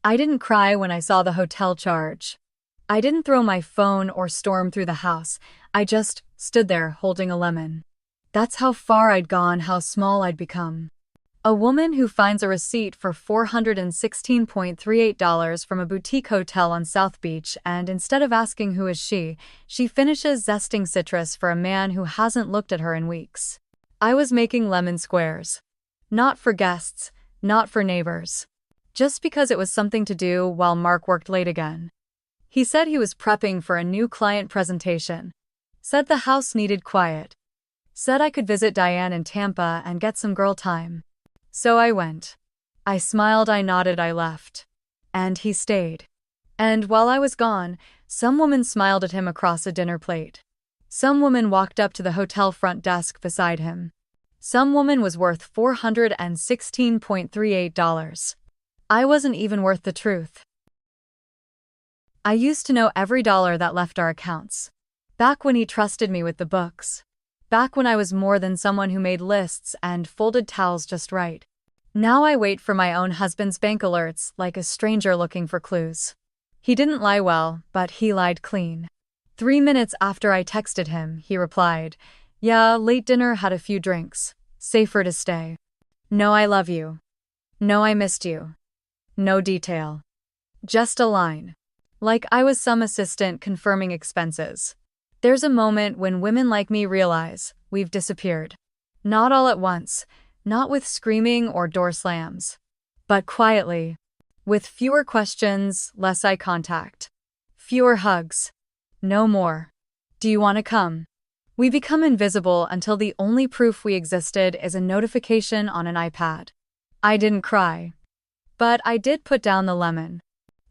I didn't cry when I saw the hotel charge. I didn't throw my phone or storm through the house. I just stood there holding a lemon. That's how far I'd gone, how small I'd become. A woman who finds a receipt for $416.38 from a boutique hotel on South Beach, and instead of asking who is she finishes zesting citrus for a man who hasn't looked at her in weeks. I was making lemon squares. Not for guests, not for neighbors. Just because it was something to do while Mark worked late again. He said he was prepping for a new client presentation. Said the house needed quiet. Said I could visit Diane in Tampa and get some girl time. So I went. I smiled, I nodded, I left. And he stayed. And while I was gone, some woman smiled at him across a dinner plate. Some woman walked up to the hotel front desk beside him. Some woman was worth $416.38. I wasn't even worth the truth. I used to know every dollar that left our accounts. Back when he trusted me with the books. Back when I was more than someone who made lists and folded towels just right. Now I wait for my own husband's bank alerts like a stranger looking for clues. He didn't lie well, but he lied clean. 3 minutes after I texted him, he replied, "Yeah, late dinner, had a few drinks. Safer to stay. No, I love you. No, I missed you." No detail. Just a line. Like I was some assistant confirming expenses. There's a moment when women like me realize we've disappeared. Not all at once, not with screaming or door slams, but quietly, with fewer questions, less eye contact, fewer hugs. No more. Do you want to come? We become invisible until the only proof we existed is a notification on an iPad. I didn't cry, but I did put down the lemon.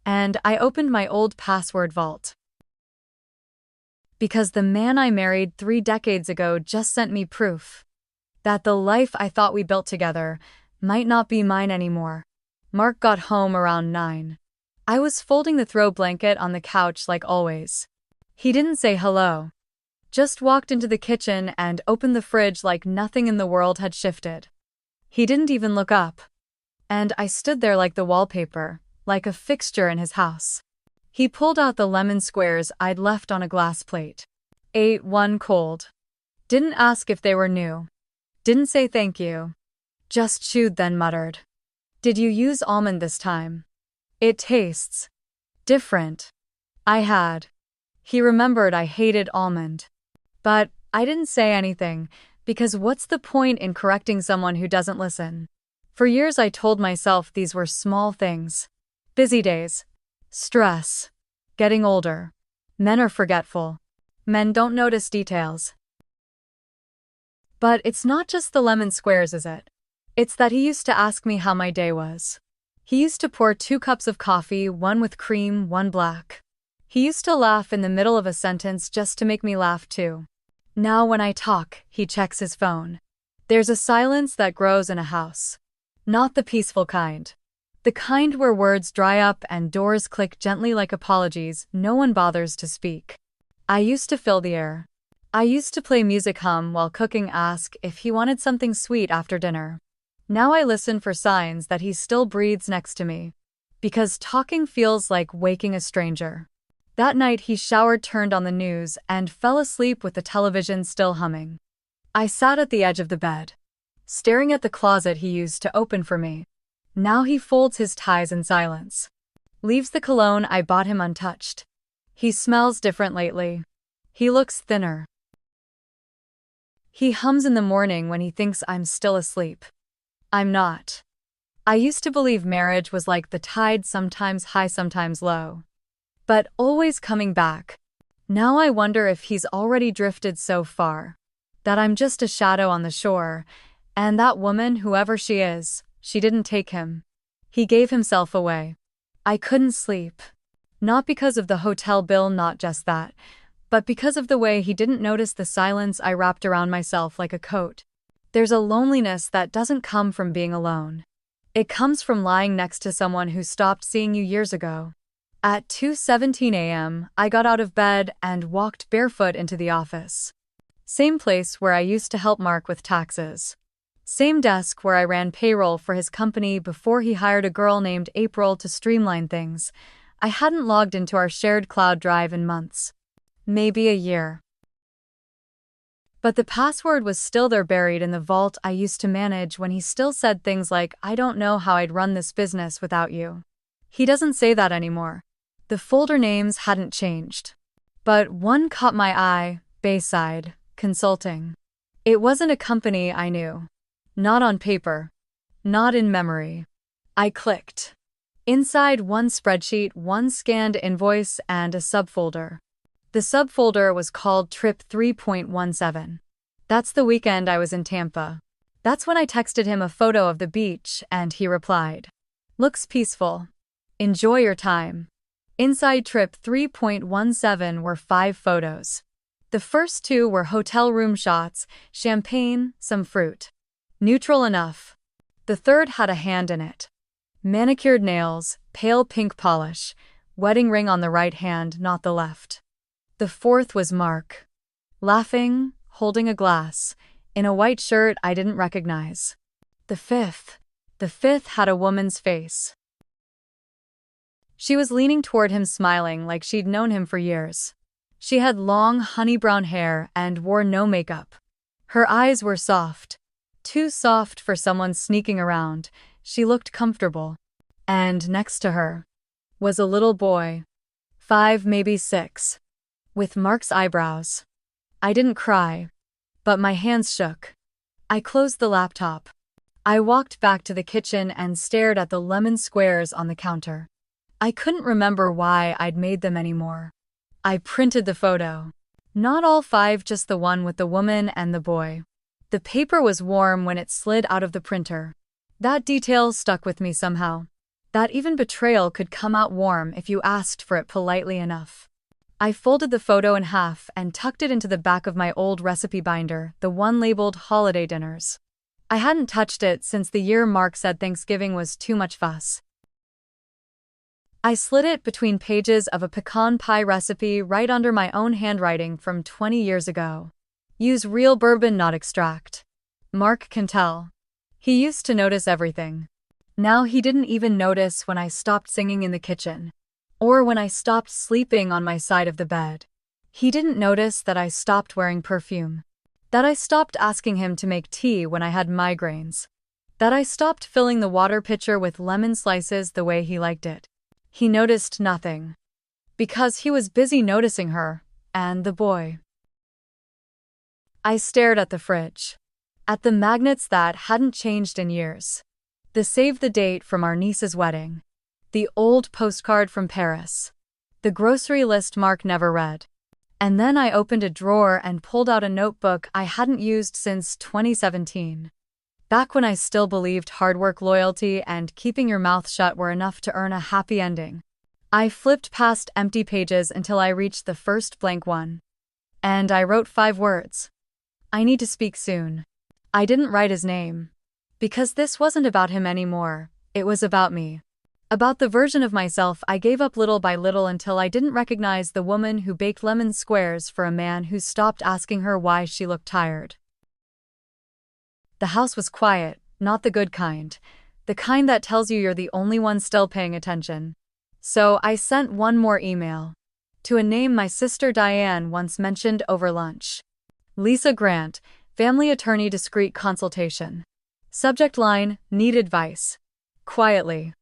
And I opened my old password vault. Because the man I married 3 decades ago just sent me proof that the life I thought we built together might not be mine anymore. Mark got home around 9. I was folding the throw blanket on the couch like always. He didn't say hello. Just walked into the kitchen and opened the fridge like nothing in the world had shifted. He didn't even look up. And I stood there like the wallpaper, like a fixture in his house. He pulled out the lemon squares I'd left on a glass plate. Ate one cold. Didn't ask if they were new. Didn't say thank you. Just chewed, then muttered, "Did you use almond this time? It tastes different." I had. He remembered I hated almond. But I didn't say anything, because what's the point in correcting someone who doesn't listen? For years I told myself these were small things. Busy days. Stress. Getting older. Men are forgetful. Men don't notice details. But it's not just the lemon squares, is it? It's that he used to ask me how my day was. He used to pour 2 cups of coffee, one with cream, one black. He used to laugh in the middle of a sentence just to make me laugh too. Now when I talk, he checks his phone. There's a silence that grows in a house. Not the peaceful kind. The kind where words dry up and doors click gently like apologies. No one bothers to speak. I used to fill the air. I used to play music, hum while cooking, ask if he wanted something sweet after dinner. Now I listen for signs that he still breathes next to me. Because talking feels like waking a stranger. That night he showered, turned on the news, and fell asleep with the television still humming. I sat at the edge of the bed, staring at the closet he used to open for me. Now he folds his ties in silence. Leaves the cologne I bought him untouched. He smells different lately. He looks thinner. He hums in the morning when he thinks I'm still asleep. I'm not. I used to believe marriage was like the tide, sometimes high, sometimes low. But always coming back. Now I wonder if he's already drifted so far that I'm just a shadow on the shore, and that woman, whoever she is, she didn't take him. He gave himself away. I couldn't sleep. Not because of the hotel bill, not just that, but because of the way he didn't notice the silence I wrapped around myself like a coat. There's a loneliness that doesn't come from being alone. It comes from lying next to someone who stopped seeing you years ago. At 2:17 a.m., I got out of bed and walked barefoot into the office. Same place where I used to help Mark with taxes. Same desk where I ran payroll for his company before he hired a girl named April to streamline things. I hadn't logged into our shared cloud drive in months. Maybe a year. But the password was still there, buried in the vault I used to manage, when he still said things like, "I don't know how I'd run this business without you." He doesn't say that anymore. The folder names hadn't changed. But one caught my eye: Bayside Consulting. It wasn't a company I knew. Not on paper. Not in memory. I clicked. Inside, one spreadsheet, one scanned invoice, and a subfolder. The subfolder was called Trip 3.17. That's the weekend I was in Tampa. That's when I texted him a photo of the beach, and he replied, "Looks peaceful. Enjoy your time." Inside Trip 3.17 were 5 photos. The first 2 were hotel room shots, champagne, some fruit. Neutral enough. The third had a hand in it. Manicured nails, pale pink polish, wedding ring on the right hand, not the left. The fourth was Mark. Laughing, holding a glass, in a white shirt I didn't recognize. The fifth had a woman's face. She was leaning toward him, smiling like she'd known him for years. She had long, honey brown hair and wore no makeup. Her eyes were soft. Too soft for someone sneaking around. She looked comfortable. And next to her was a little boy. 5, maybe 6. With Mark's eyebrows. I didn't cry, but my hands shook. I closed the laptop. I walked back to the kitchen and stared at the lemon squares on the counter. I couldn't remember why I'd made them anymore. I printed the photo. Not all 5, just the one with the woman and the boy. The paper was warm when it slid out of the printer. That detail stuck with me somehow. That even betrayal could come out warm if you asked for it politely enough. I folded the photo in half and tucked it into the back of my old recipe binder, the one labeled Holiday Dinners. I hadn't touched it since the year Mark said Thanksgiving was too much fuss. I slid it between pages of a pecan pie recipe right under my own handwriting from 20 years ago. Use real bourbon, not extract. Mark can tell. He used to notice everything. Now he didn't even notice when I stopped singing in the kitchen. Or when I stopped sleeping on my side of the bed. He didn't notice that I stopped wearing perfume. That I stopped asking him to make tea when I had migraines. That I stopped filling the water pitcher with lemon slices the way he liked it. He noticed nothing. Because he was busy noticing her, and the boy. I stared at the fridge. At the magnets that hadn't changed in years. The save the date from our niece's wedding. The old postcard from Paris. The grocery list Mark never read. And then I opened a drawer and pulled out a notebook I hadn't used since 2017. Back when I still believed hard work, loyalty, and keeping your mouth shut were enough to earn a happy ending. I flipped past empty pages until I reached the first blank one. And I wrote 5 words. I need to speak soon. I didn't write his name. Because this wasn't about him anymore, it was about me. About the version of myself I gave up little by little until I didn't recognize the woman who baked lemon squares for a man who stopped asking her why she looked tired. The house was quiet, not the good kind. The kind that tells you you're the only one still paying attention. So I sent one more email. To a name my sister Diane once mentioned over lunch. Lisa Grant, family attorney, discreet consultation. Subject line, need advice. Quietly.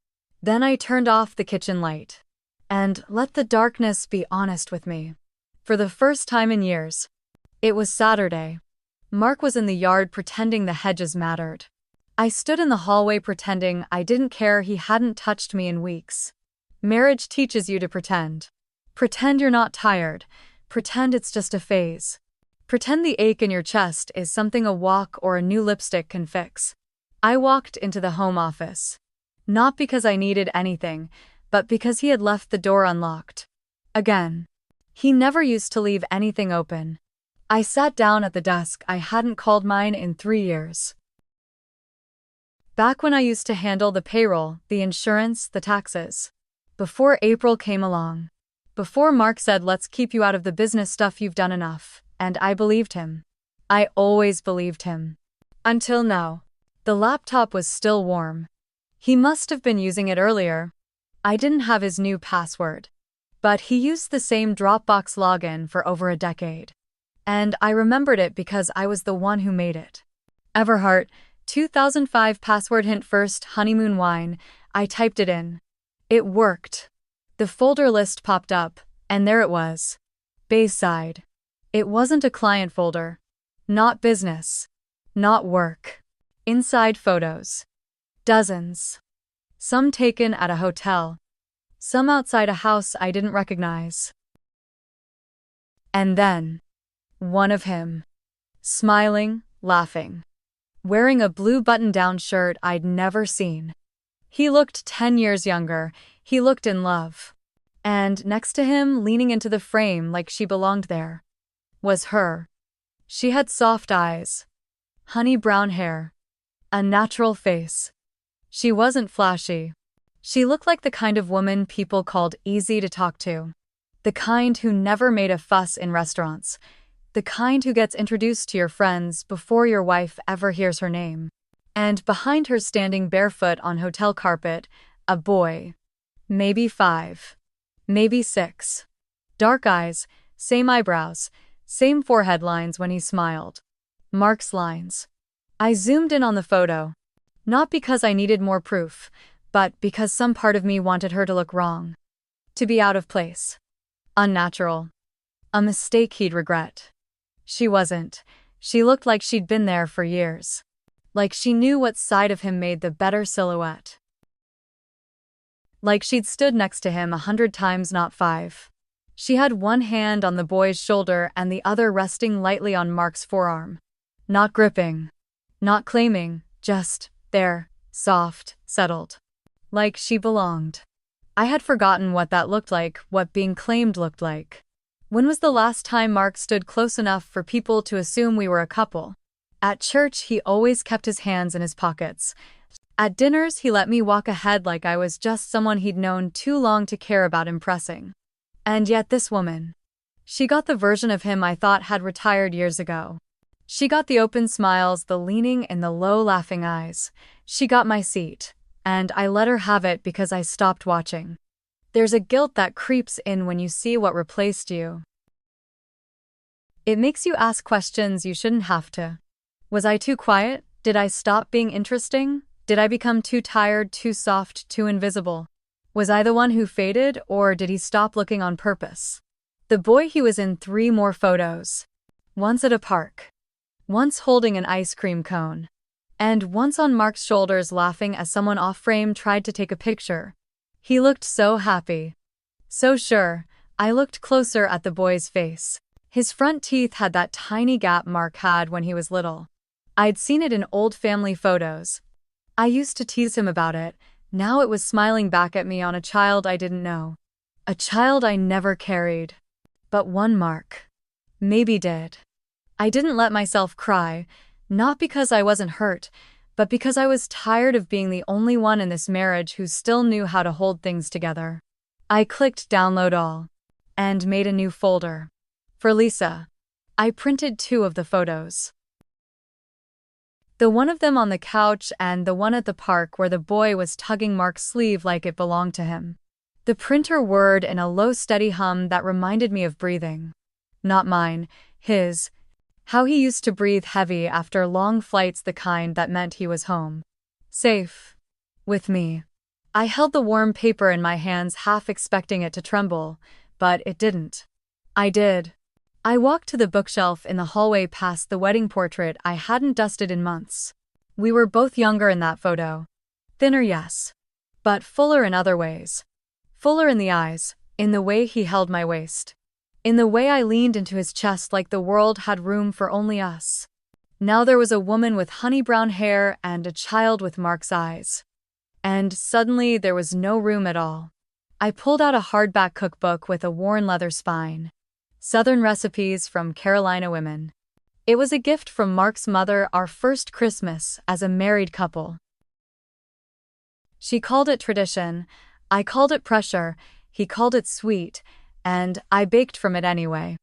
Then I turned off the kitchen light. And let the darkness be honest with me. For the first time in years. It was Saturday. Mark was in the yard pretending the hedges mattered. I stood in the hallway pretending I didn't care he hadn't touched me in weeks. Marriage teaches you to pretend. Pretend you're not tired. Pretend it's just a phase. Pretend the ache in your chest is something a walk or a new lipstick can fix. I walked into the home office. Not because I needed anything, but because he had left the door unlocked. Again. He never used to leave anything open. I sat down at the desk I hadn't called mine in 3 years. Back when I used to handle the payroll, the insurance, the taxes. Before April came along. Before Mark said, "Let's keep you out of the business stuff, you've done enough." And I believed him. I always believed him. Until now. The laptop was still warm. He must have been using it earlier. I didn't have his new password. But he used the same Dropbox login for over a decade. And I remembered it because I was the one who made it. Everhart, 2005 password hint first honeymoon wine. I typed it in. It worked. The folder list popped up, and there it was. Beachside. It wasn't a client folder. Not business. Not work. Inside photos. Dozens. Some taken at a hotel. Some outside a house I didn't recognize. And then, one of him. Smiling, laughing. Wearing a blue button-down shirt I'd never seen. He looked 10 years younger. He looked in love. And next to him, leaning into the frame like she belonged there, was her. She had soft eyes. Honey brown hair. A natural face. She wasn't flashy. She looked like the kind of woman people called easy to talk to. The kind who never made a fuss in restaurants. The kind who gets introduced to your friends before your wife ever hears her name. And behind her, standing barefoot on hotel carpet, a boy. Maybe 5. Maybe 6. Dark eyes, same eyebrows, same forehead lines when he smiled. Mark's lines. I zoomed in on the photo. Not because I needed more proof, but because some part of me wanted her to look wrong. To be out of place. Unnatural. A mistake he'd regret. She wasn't. She looked like she'd been there for years. Like she knew what side of him made the better silhouette. Like she'd stood next to him 100 times, not 5. She had one hand on the boy's shoulder and the other resting lightly on Mark's forearm. Not gripping. Not claiming, just there, soft, settled. Like she belonged. I had forgotten what that looked like, what being claimed looked like. When was the last time Mark stood close enough for people to assume we were a couple? At church, he always kept his hands in his pockets. At dinners, he let me walk ahead like I was just someone he'd known too long to care about impressing. And yet this woman. She got the version of him I thought had retired years ago. She got the open smiles, the leaning and the low laughing eyes. She got my seat. And I let her have it because I stopped watching. There's a guilt that creeps in when you see what replaced you. It makes you ask questions you shouldn't have to. Was I too quiet? Did I stop being interesting? Did I become too tired, too soft, too invisible? Was I the one who faded, or did he stop looking on purpose? The boy, he was in 3 more photos. Once at a park. Once holding an ice cream cone. And once on Mark's shoulders laughing as someone off-frame tried to take a picture. He looked so happy. So sure. I looked closer at the boy's face. His front teeth had that tiny gap Mark had when he was little. I'd seen it in old family photos. I used to tease him about it. Now it was smiling back at me on a child I didn't know. A child I never carried. But one Mark. Maybe did. I didn't let myself cry. Not because I wasn't hurt, but because I was tired of being the only one in this marriage who still knew how to hold things together. I clicked download all. And made a new folder. For Lisa. I printed 2 of the photos. The one of them on the couch and the one at the park where the boy was tugging Mark's sleeve like it belonged to him. The printer whirred in a low steady hum that reminded me of breathing. Not mine, his. How he used to breathe heavy after long flights, the kind that meant he was home. Safe. With me. I held the warm paper in my hands, half expecting it to tremble, but it didn't. I did. I walked to the bookshelf in the hallway past the wedding portrait I hadn't dusted in months. We were both younger in that photo. Thinner, yes. But fuller in other ways. Fuller in the eyes, in the way he held my waist. In the way I leaned into his chest like the world had room for only us. Now there was a woman with honey brown hair and a child with Mark's eyes. And suddenly there was no room at all. I pulled out a hardback cookbook with a worn leather spine. Southern recipes from Carolina women. It was a gift from Mark's mother, our first Christmas as a married couple. She called it tradition, I called it pressure, he called it sweet, and I baked from it anyway.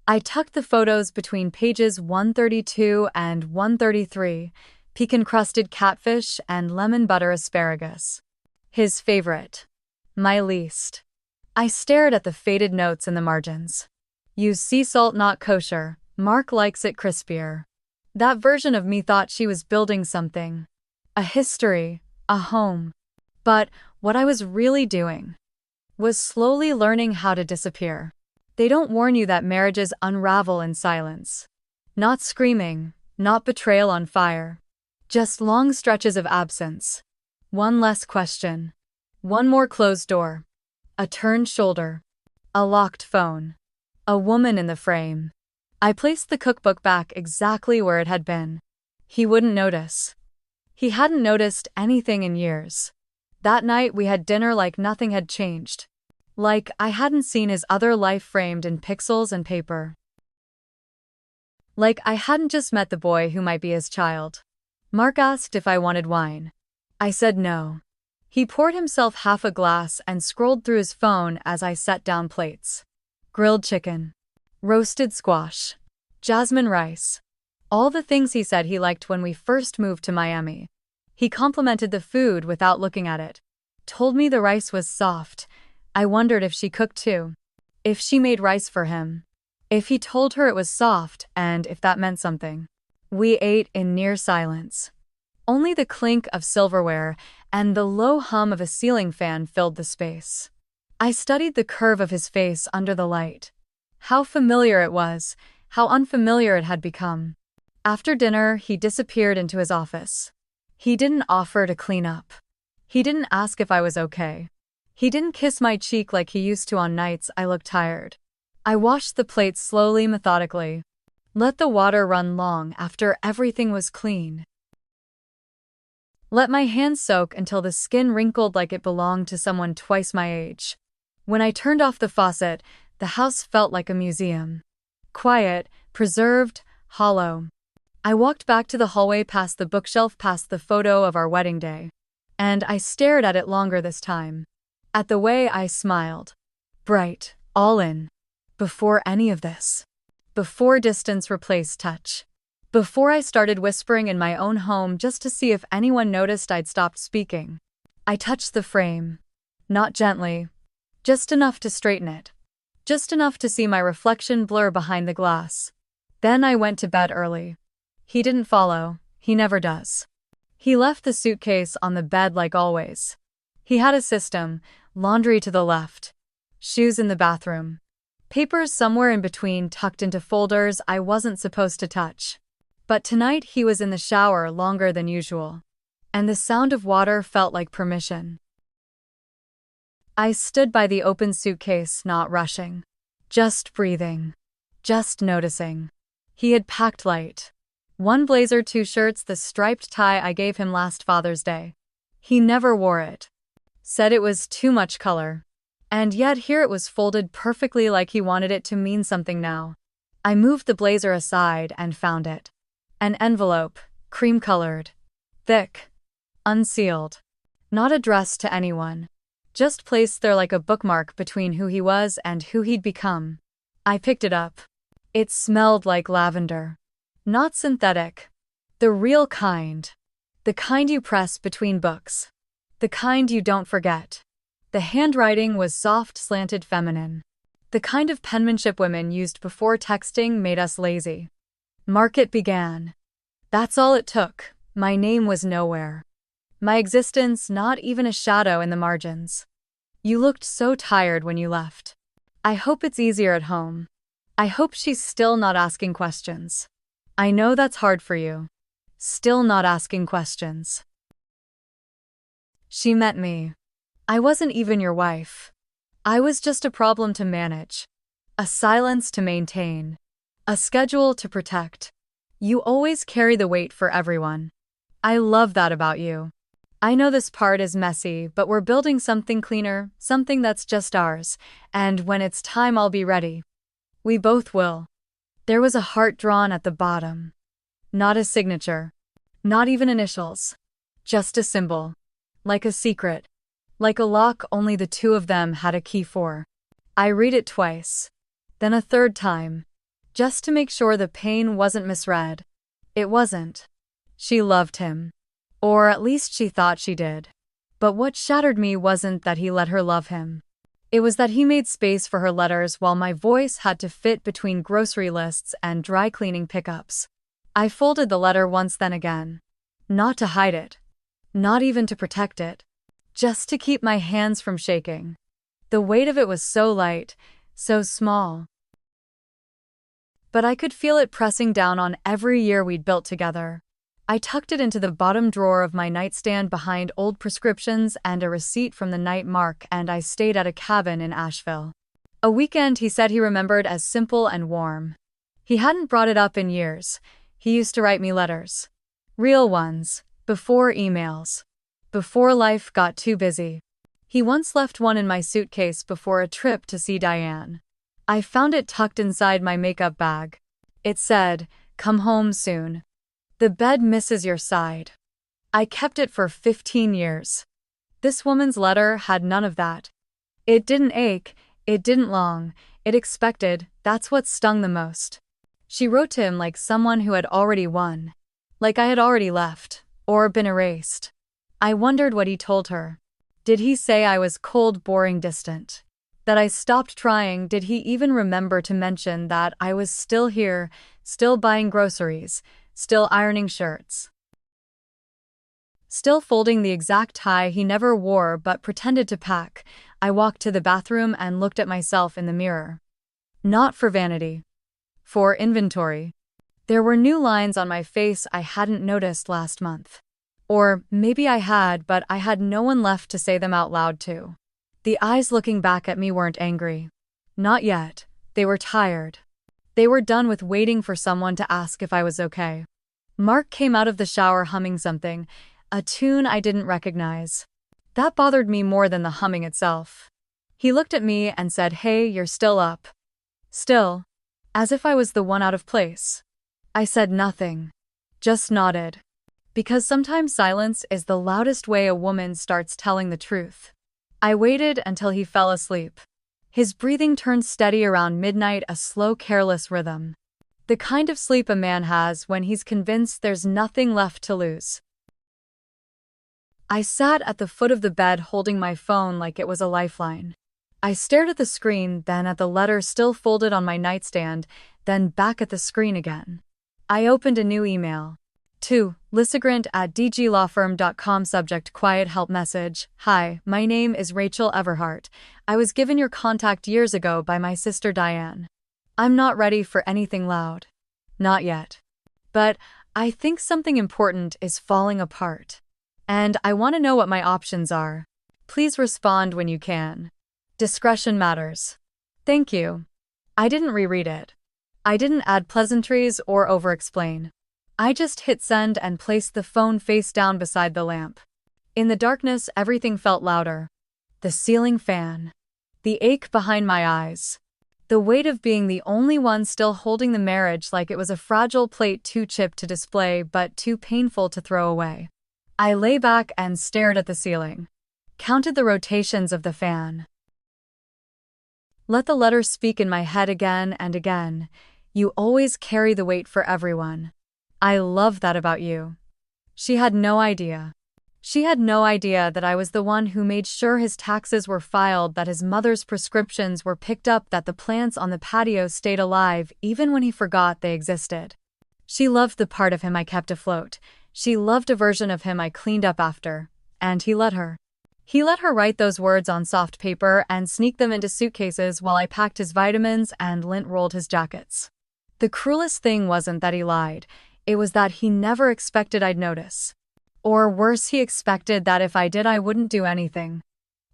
I tucked the photos between pages 132 and 133, pecan-crusted catfish, and lemon butter asparagus. His favorite. My least. I stared at the faded notes in the margins. Use sea salt, not kosher. Mark likes it crispier. That version of me thought she was building something. A history, a home. But what I was really doing was slowly learning how to disappear. They don't warn you that marriages unravel in silence. Not screaming, not betrayal on fire. Just long stretches of absence. One less question. One more closed door. A turned shoulder. A locked phone. A woman in the frame. I placed the cookbook back exactly where it had been. He wouldn't notice. He hadn't noticed anything in years. That night we had dinner like nothing had changed. Like I hadn't seen his other life framed in pixels and paper. Like I hadn't just met the boy who might be his child. Mark asked if I wanted wine. I said no. He poured himself half a glass and scrolled through his phone as I set down plates. Grilled chicken. Roasted squash. Jasmine rice. All the things he said he liked when we first moved to Miami. He complimented the food without looking at it. Told me the rice was soft. I wondered if she cooked too. If she made rice for him. If he told her it was soft and if that meant something. We ate in near silence. Only the clink of silverware and the low hum of a ceiling fan filled the space. I studied the curve of his face under the light. How familiar it was, how unfamiliar it had become. After dinner, he disappeared into his office. He didn't offer to clean up. He didn't ask if I was okay. He didn't kiss my cheek like he used to on nights I looked tired. I washed the plates slowly, methodically. Let the water run long after everything was clean. Let my hands soak until the skin wrinkled like it belonged to someone twice my age. When I turned off the faucet, the house felt like a museum. Quiet, preserved, hollow. I walked back to the hallway, past the bookshelf, past the photo of our wedding day. And I stared at it longer this time. At the way I smiled. Bright, all in. Before any of this. Before distance replaced touch. Before I started whispering in my own home just to see if anyone noticed I'd stopped speaking. I touched the frame. Not gently. Just enough to straighten it. Just enough to see my reflection blur behind the glass. Then I went to bed early. He didn't follow. He never does. He left the suitcase on the bed like always. He had a system, laundry to the left. Shoes in the bathroom. Papers somewhere in between tucked into folders I wasn't supposed to touch. But tonight he was in the shower longer than usual. And the sound of water felt like permission. I stood by the open suitcase, not rushing. Just breathing. Just noticing. He had packed light. One blazer, 2 shirts, the striped tie I gave him last Father's Day. He never wore it. Said it was too much color. And yet here it was folded perfectly like he wanted it to mean something now. I moved the blazer aside and found it. An envelope, cream-colored. Thick. Unsealed. Not addressed to anyone. Just placed there like a bookmark between who he was and who he'd become. I picked it up. It smelled like lavender. Not synthetic. The real kind. The kind you press between books. The kind you don't forget. The handwriting was soft, slanted, feminine. The kind of penmanship women used before texting made us lazy. Market began. That's all it took. My name was nowhere. My existence not even a shadow in the margins. You looked so tired when you left. I hope it's easier at home. I hope she's still not asking questions. I know that's hard for you. Still not asking questions. She met me. I wasn't even your wife. I was just a problem to manage. A silence to maintain. A schedule to protect. You always carry the weight for everyone. I love that about you. I know this part is messy, but we're building something cleaner, something that's just ours, and when it's time I'll be ready. We both will. There was a heart drawn at the bottom. Not a signature. Not even initials. Just a symbol. Like a secret. Like a lock only the two of them had a key for. I read it twice. Then a third time. Just to make sure the pain wasn't misread. It wasn't. She loved him. Or at least she thought she did. But what shattered me wasn't that he let her love him. It was that he made space for her letters while my voice had to fit between grocery lists and dry cleaning pickups. I folded the letter once then again. Not to hide it. Not even to protect it. Just to keep my hands from shaking. The weight of it was so light, so small. But I could feel it pressing down on every year we'd built together. I tucked it into the bottom drawer of my nightstand behind old prescriptions and a receipt from the night Mark and I stayed at a cabin in Asheville. A weekend he said he remembered as simple and warm. He hadn't brought it up in years. He used to write me letters. Real ones, before emails. Before life got too busy. He once left one in my suitcase before a trip to see Diane. I found it tucked inside my makeup bag. It said, "Come home soon. The bed misses your side." I kept it for 15 years. This woman's letter had none of that. It didn't ache, it didn't long, it expected. That's what stung the most. She wrote to him like someone who had already won. Like I had already left, or been erased. I wondered what he told her. Did he say I was cold, boring, distant? That I stopped trying? Did he even remember to mention that I was still here, still buying groceries, still ironing shirts? Still folding the exact tie he never wore but pretended to pack? I walked to the bathroom and looked at myself in the mirror. Not for vanity. For inventory. There were new lines on my face I hadn't noticed last month. Or maybe I had, but I had no one left to say them out loud to. The eyes looking back at me weren't angry. Not yet. They were tired. They were done with waiting for someone to ask if I was okay. Mark came out of the shower humming something, a tune I didn't recognize. That bothered me more than the humming itself. He looked at me and said, "Hey, you're still up." Still. As if I was the one out of place. I said nothing. Just nodded. Because sometimes silence is the loudest way a woman starts telling the truth. I waited until he fell asleep. His breathing turned steady around midnight, a slow, careless rhythm. The kind of sleep a man has when he's convinced there's nothing left to lose. I sat at the foot of the bed holding my phone like it was a lifeline. I stared at the screen, then at the letter still folded on my nightstand, then back at the screen again. I opened a new email. To lissigrant@dglawfirm.com. Subject: quiet help message. Hi, my name is Rachel Everhart. I was given your contact years ago by my sister Diane. I'm not ready for anything loud. Not yet. But I think something important is falling apart. And I want to know what my options are. Please respond when you can. Discretion matters. Thank you. I didn't reread it. I didn't add pleasantries or over-explain. I just hit send and placed the phone face down beside the lamp. In the darkness, everything felt louder. The ceiling fan. The ache behind my eyes. The weight of being the only one still holding the marriage like it was a fragile plate too chipped to display but too painful to throw away. I lay back and stared at the ceiling. Counted the rotations of the fan. Let the letter speak in my head again and again. You always carry the weight for everyone. I love that about you. She had no idea. She had no idea that I was the one who made sure his taxes were filed, that his mother's prescriptions were picked up, that the plants on the patio stayed alive even when he forgot they existed. She loved the part of him I kept afloat. She loved a version of him I cleaned up after. And he let her. He let her write those words on soft paper and sneak them into suitcases while I packed his vitamins and lint-rolled his jackets. The cruelest thing wasn't that he lied. It was that he never expected I'd notice. Or worse, he expected that if I did, I wouldn't do anything.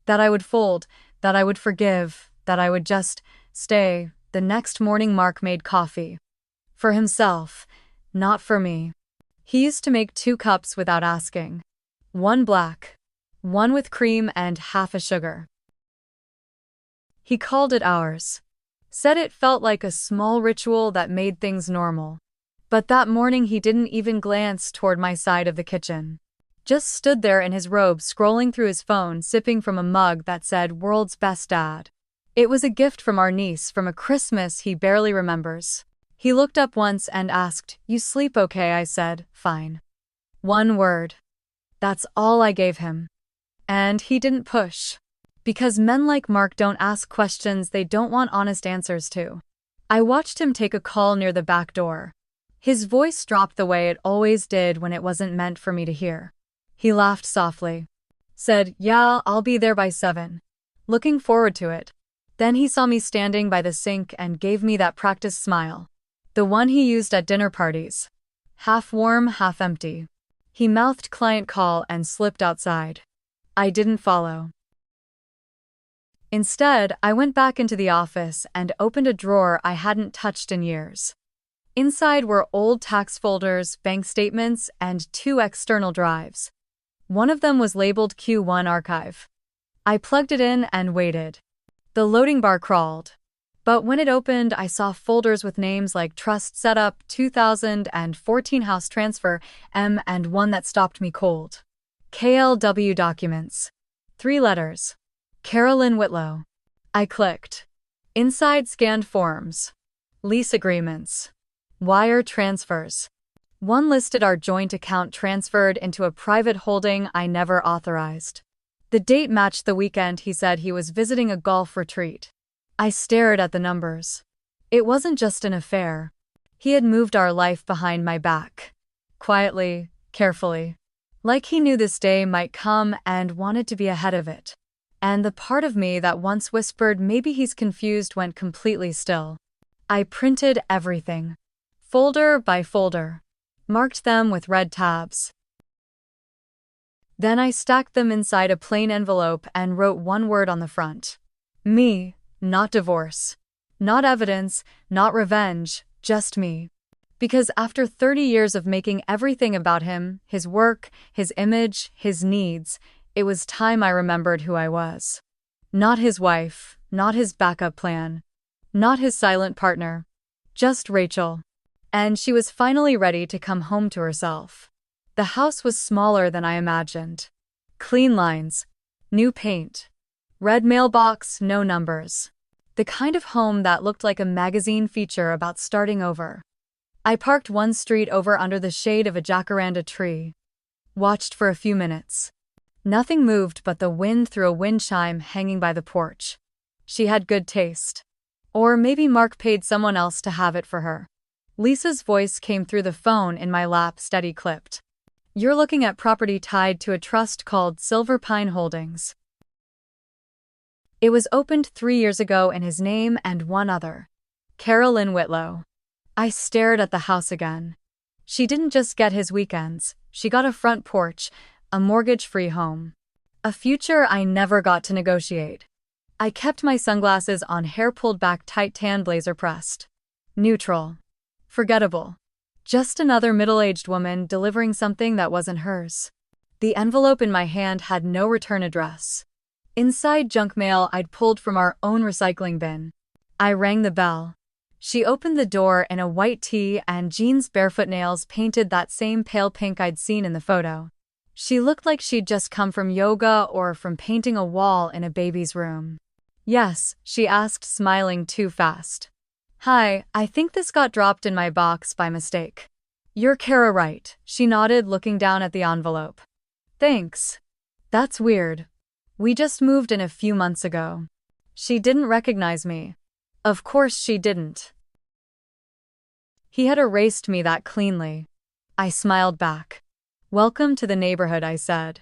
That I would fold, that I would forgive, that I would just stay. The next morning, Mark made coffee. For himself, not for me. He used to make 2 cups without asking. 1 black, 1 with cream and half a sugar. He called it ours. Said it felt like a small ritual that made things normal. But that morning he didn't even glance toward my side of the kitchen. Just stood there in his robe, scrolling through his phone, sipping from a mug that said "World's Best Dad." It was a gift from our niece from a Christmas he barely remembers. He looked up once and asked, "You sleep okay?" I said, "Fine." One word. That's all I gave him. And he didn't push. Because men like Mark don't ask questions they don't want honest answers to. I watched him take a call near the back door. His voice dropped the way it always did when it wasn't meant for me to hear. He laughed softly. Said, "Yeah, I'll be there by 7. Looking forward to it." Then he saw me standing by the sink and gave me that practice smile. The one he used at dinner parties. Half warm, half empty. He mouthed client call and slipped outside. I didn't follow. Instead, I went back into the office and opened a drawer I hadn't touched in years. Inside were old tax folders, bank statements, and 2 external drives. One of them was labeled Q1 Archive. I plugged it in and waited. The loading bar crawled. But when it opened, I saw folders with names like Trust Setup, 2014 House Transfer, and one that stopped me cold. KLW Documents. 3 letters. Carolyn Whitlow. I clicked. Inside scanned forms. Lease agreements. Wire transfers. One listed our joint account transferred into a private holding I never authorized. The date matched the weekend he said he was visiting a golf retreat. I stared at the numbers. It wasn't just an affair. He had moved our life behind my back. Quietly, carefully. Like he knew this day might come and wanted to be ahead of it. And the part of me that once whispered maybe he's confused went completely still. I printed everything. Folder by folder. Marked them with red tabs. Then I stacked them inside a plain envelope and wrote one word on the front. Me, not divorce. Not evidence, not revenge, just me. Because after 30 years of making everything about him, his work, his image, his needs, it was time I remembered who I was. Not his wife, not his backup plan, not his silent partner. Just Rachel. And she was finally ready to come home to herself. The house was smaller than I imagined. Clean lines. New paint. Red mailbox, no numbers. The kind of home that looked like a magazine feature about starting over. I parked one street over under the shade of a jacaranda tree. Watched for a few minutes. Nothing moved but the wind through a wind chime hanging by the porch. She had good taste. Or maybe Mark paid someone else to have it for her. Lisa's voice came through the phone in my lap, steady clipped. You're looking at property tied to a trust called Silver Pine Holdings. It was opened 3 years ago in his name and one other. Carolyn Whitlow. I stared at the house again. She didn't just get his weekends, she got a front porch, a mortgage-free home. A future I never got to negotiate. I kept my sunglasses on, hair pulled back tight, tan blazer pressed. Neutral. Forgettable. Just another middle-aged woman delivering something that wasn't hers. The envelope in my hand had no return address. Inside, junk mail I'd pulled from our own recycling bin. I rang the bell. She opened the door in a white tee and jeans, barefoot, nails painted that same pale pink I'd seen in the photo. She looked like she'd just come from yoga or from painting a wall in a baby's room. Yes, she asked, smiling too fast. Hi, I think this got dropped in my box by mistake. You're Kara, right? She nodded, looking down at the envelope. Thanks. That's weird. We just moved in a few months ago. She didn't recognize me. Of course she didn't. He had erased me that cleanly. I smiled back. Welcome to the neighborhood, I said.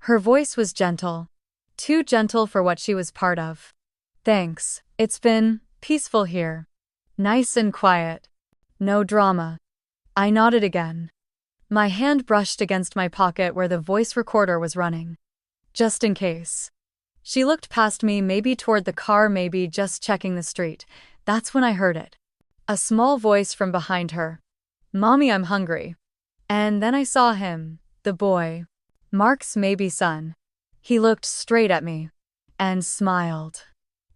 Her voice was gentle. Too gentle for what she was part of. Thanks. It's been peaceful here. Nice and quiet. No drama. I nodded again. My hand brushed against my pocket where the voice recorder was running. Just in case. She looked past me, maybe toward the car, maybe just checking the street. That's when I heard it. A small voice from behind her. Mommy, I'm hungry. And then I saw him, the boy. Mark's maybe son. He looked straight at me. And smiled.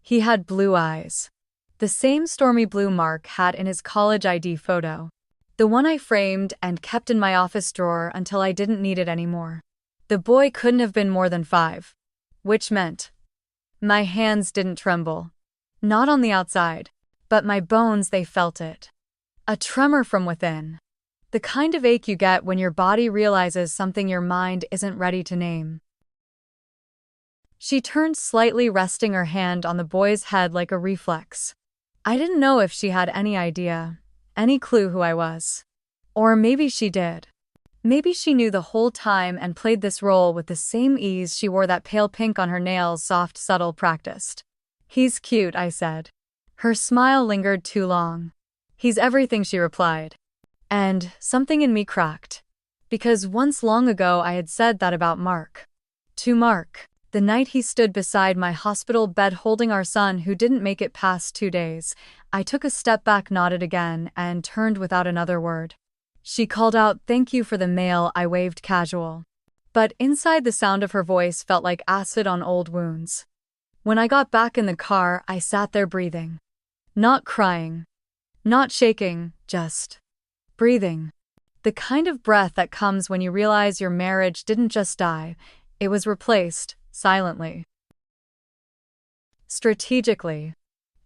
He had blue eyes. The same stormy blue Mark had in his college ID photo. The one I framed and kept in my office drawer until I didn't need it anymore. The boy couldn't have been more than 5. Which meant my hands didn't tremble. Not on the outside. But my bones, they felt it. A tremor from within. The kind of ache you get when your body realizes something your mind isn't ready to name. She turned slightly, resting her hand on the boy's head like a reflex. I didn't know if she had any idea, any clue who I was. Or maybe she did. Maybe she knew the whole time and played this role with the same ease she wore that pale pink on her nails, soft, subtle, practiced. He's cute, I said. Her smile lingered too long. He's everything, she replied. And something in me cracked. Because once long ago I had said that about Mark. To Mark. The night he stood beside my hospital bed holding our son who didn't make it past 2 days, I took a step back, nodded again, and turned without another word. She called out, "Thank you for the mail," I waved casual. But inside, the sound of her voice felt like acid on old wounds. When I got back in the car, I sat there breathing. Not crying. Not shaking, just breathing. The kind of breath that comes when you realize your marriage didn't just die, it was replaced. Silently. Strategically.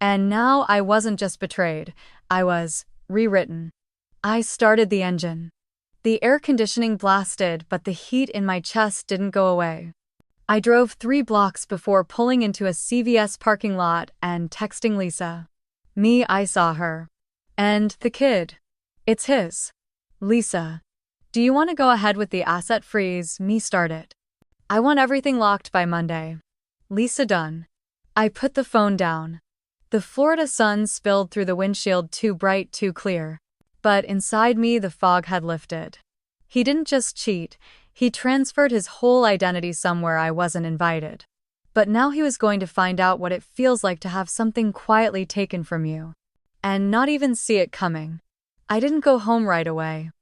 And now I wasn't just betrayed, I was rewritten. I started the engine. The air conditioning blasted, but the heat in my chest didn't go away. I drove 3 blocks before pulling into a CVS parking lot and texting Lisa. I saw her. And the kid. It's his. Lisa. Do you want to go ahead with the asset freeze? Started. I want everything locked by Monday. Lisa, done. I put the phone down. The Florida sun spilled through the windshield, too bright, too clear. But inside me, the fog had lifted. He didn't just cheat, he transferred his whole identity somewhere I wasn't invited. But now he was going to find out what it feels like to have something quietly taken from you. And not even see it coming. I didn't go home right away.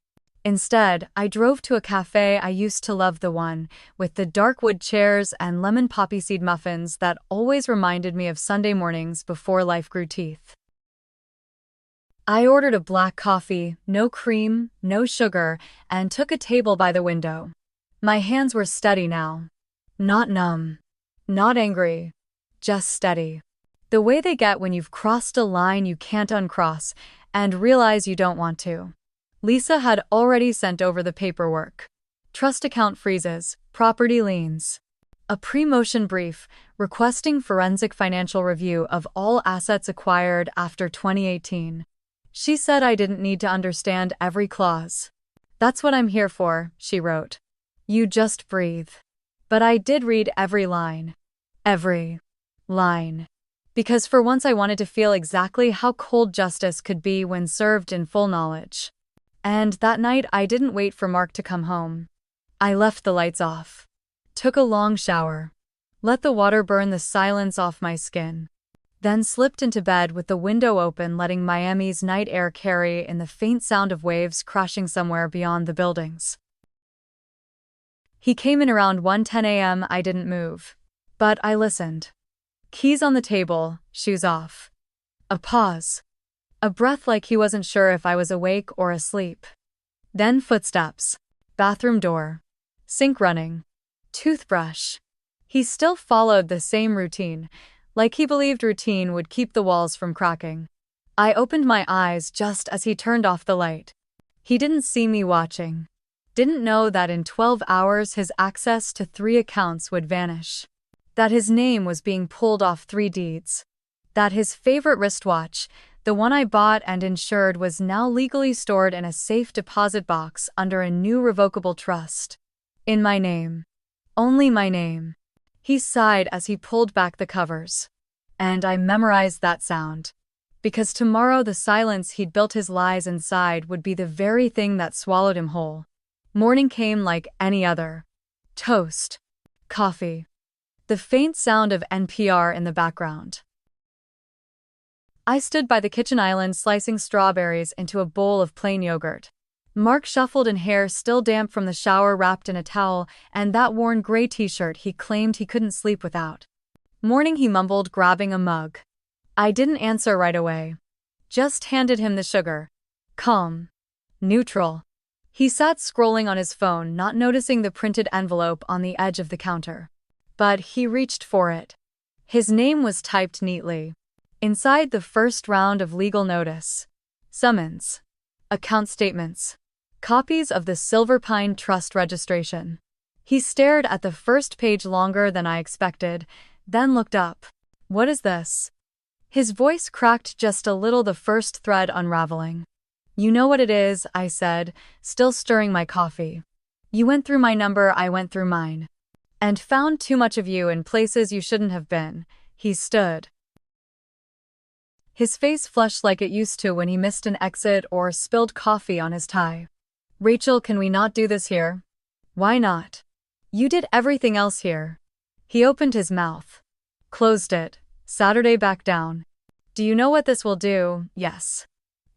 Instead, I drove to a cafe I used to love, the one with the dark wood chairs and lemon poppy seed muffins that always reminded me of Sunday mornings before life grew teeth. I ordered a black coffee, no cream, no sugar, and took a table by the window. My hands were steady now. Not numb. Not angry. Just steady. The way they get when you've crossed a line you can't uncross and realize you don't want to. Lisa had already sent over the paperwork. Trust account freezes, property liens. A pre-motion brief requesting forensic financial review of all assets acquired after 2018. She said I didn't need to understand every clause. That's what I'm here for, she wrote. You just breathe. But I did read every line. Every line. Because for once I wanted to feel exactly how cold justice could be when served in full knowledge. And that night I didn't wait for Mark to come home. I left the lights off. Took a long shower. Let the water burn the silence off my skin. Then slipped into bed with the window open, letting Miami's night air carry in the faint sound of waves crashing somewhere beyond the buildings. He came in around 1:10 a.m. I didn't move. But I listened. Keys on the table, shoes off. A pause. A breath, like he wasn't sure if I was awake or asleep. Then footsteps. Bathroom door. Sink running. Toothbrush. He still followed the same routine, like he believed routine would keep the walls from cracking. I opened my eyes just as he turned off the light. He didn't see me watching. Didn't know that in 12 hours his access to 3 accounts would vanish. That his name was being pulled off 3 deeds. That his favorite wristwatch, the one I bought and insured, was now legally stored in a safe deposit box under a new revocable trust. In my name. Only my name. He sighed as he pulled back the covers. And I memorized that sound. Because tomorrow the silence he'd built his lies inside would be the very thing that swallowed him whole. Morning came like any other. Toast. Coffee. The faint sound of NPR in the background. I stood by the kitchen island slicing strawberries into a bowl of plain yogurt. Mark shuffled in, hair still damp from the shower, wrapped in a towel, and that worn gray t-shirt he claimed he couldn't sleep without. Morning, he mumbled, grabbing a mug. I didn't answer right away. Just handed him the sugar. Calm. Neutral. He sat scrolling on his phone, not noticing the printed envelope on the edge of the counter. But he reached for it. His name was typed neatly. Inside the first round of legal notice. Summons. Account statements. Copies of the Silver Pine Trust registration. He stared at the first page longer than I expected, then looked up. What is this? His voice cracked just a little, the first thread unraveling. You know what it is, I said, still stirring my coffee. You went through my number, I went through mine. And found too much of you in places you shouldn't have been. He stood. His face flushed like it used to when he missed an exit or spilled coffee on his tie. Rachel, can we not do this here? Why not? You did everything else here. He opened his mouth. Closed it. Saturday back down. Do you know what this will do? Yes.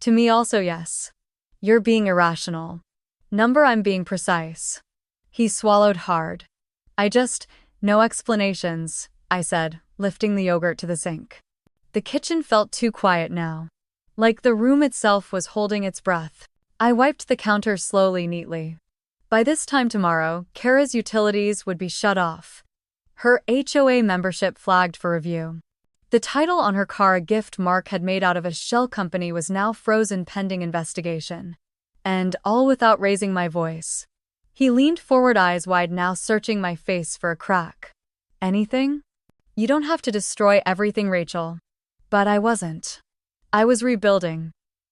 To me also, yes. You're being irrational. Number, I'm being precise. He swallowed hard. No explanations, I said, lifting the yogurt to the sink. The kitchen felt too quiet now. Like the room itself was holding its breath. I wiped the counter slowly, neatly. By this time tomorrow, Kara's utilities would be shut off. Her HOA membership flagged for review. The title on her car, a gift Mark had made out of a shell company, was now frozen pending investigation. And all without raising my voice. He leaned forward, eyes wide now, searching my face for a crack. Anything? You don't have to destroy everything, Rachel. But I wasn't. I was rebuilding.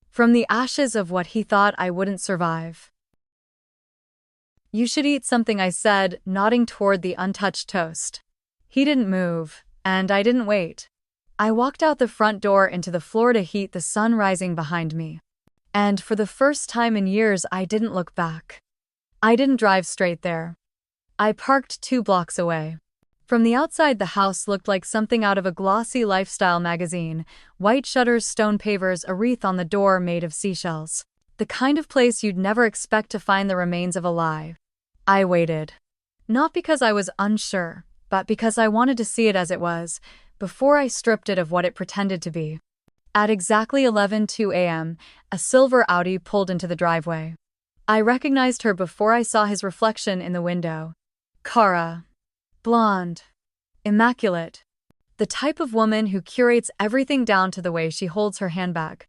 From the ashes of what he thought I wouldn't survive. You should eat something, I said, nodding toward the untouched toast. He didn't move, and I didn't wait. I walked out the front door into the Florida heat, the sun rising behind me. And for the first time in years, I didn't look back. I didn't drive straight there. I parked 2 blocks away. From the outside, the house looked like something out of a glossy lifestyle magazine. White shutters, stone pavers, a wreath on the door made of seashells. The kind of place you'd never expect to find the remains of a lie. I waited. Not because I was unsure, but because I wanted to see it as it was, before I stripped it of what it pretended to be. At exactly 11:02 a.m., a silver Audi pulled into the driveway. I recognized her before I saw his reflection in the window. Kara. Blonde. Immaculate. The type of woman who curates everything down to the way she holds her handbag.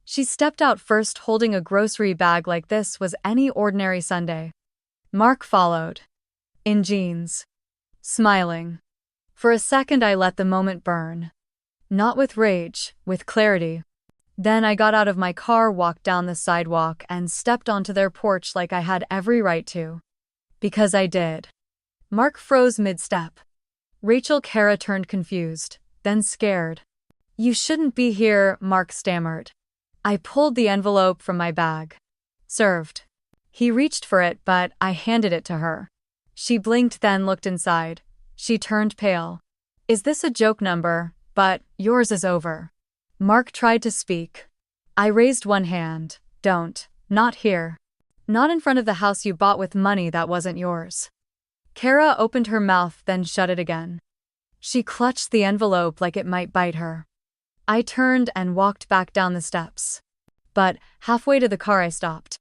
She stepped out first, holding a grocery bag like this was any ordinary Sunday. Mark followed. In jeans. Smiling. For a second I let the moment burn. Not with rage, with clarity. Then I got out of my car, walked down the sidewalk, and stepped onto their porch like I had every right to. Because I did. Mark froze mid-step. Rachel. Kara turned confused, then scared. You shouldn't be here, Mark stammered. I pulled the envelope from my bag. Served. He reached for it, but I handed it to her. She blinked, then looked inside. She turned pale. Is this a joke number? But yours is over. Mark tried to speak. I raised one hand. Don't. Not here. Not in front of the house you bought with money that wasn't yours. Kara opened her mouth, then shut it again. She clutched the envelope like it might bite her. I turned and walked back down the steps. But halfway to the car I stopped.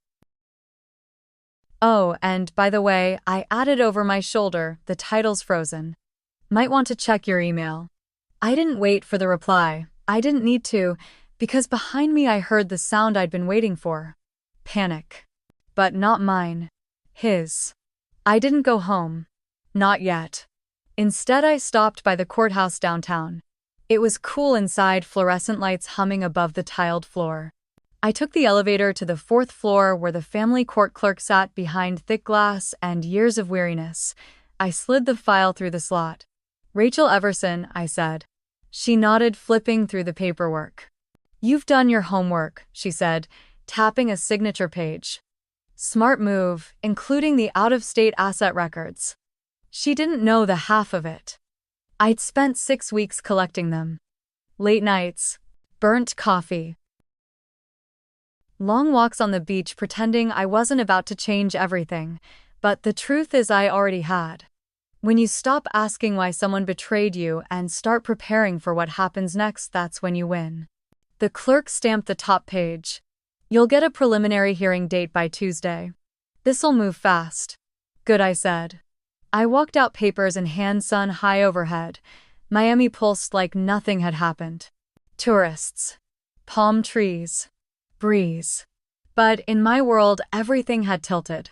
Oh, and by the way, I added over my shoulder, the title's frozen. Might want to check your email. I didn't wait for the reply. I didn't need to, because behind me I heard the sound I'd been waiting for. Panic. But not mine. His. I didn't go home. Not yet. Instead, I stopped by the courthouse downtown. It was cool inside, fluorescent lights humming above the tiled floor. I took the elevator to the 4th floor where the family court clerk sat behind thick glass and years of weariness. I slid the file through the slot. Rachel Everson, I said. She nodded, flipping through the paperwork. You've done your homework, she said, tapping a signature page. Smart move, including the out-of-state asset records. She didn't know the half of it. I'd spent 6 weeks collecting them. Late nights. Burnt coffee. Long walks on the beach pretending I wasn't about to change everything, but the truth is I already had. When you stop asking why someone betrayed you and start preparing for what happens next, that's when you win. The clerk stamped the top page. You'll get a preliminary hearing date by Tuesday. This'll move fast. Good, I said. I walked out, papers in hand, sun high overhead. Miami pulsed like nothing had happened. Tourists. Palm trees. Breeze. But in my world, everything had tilted.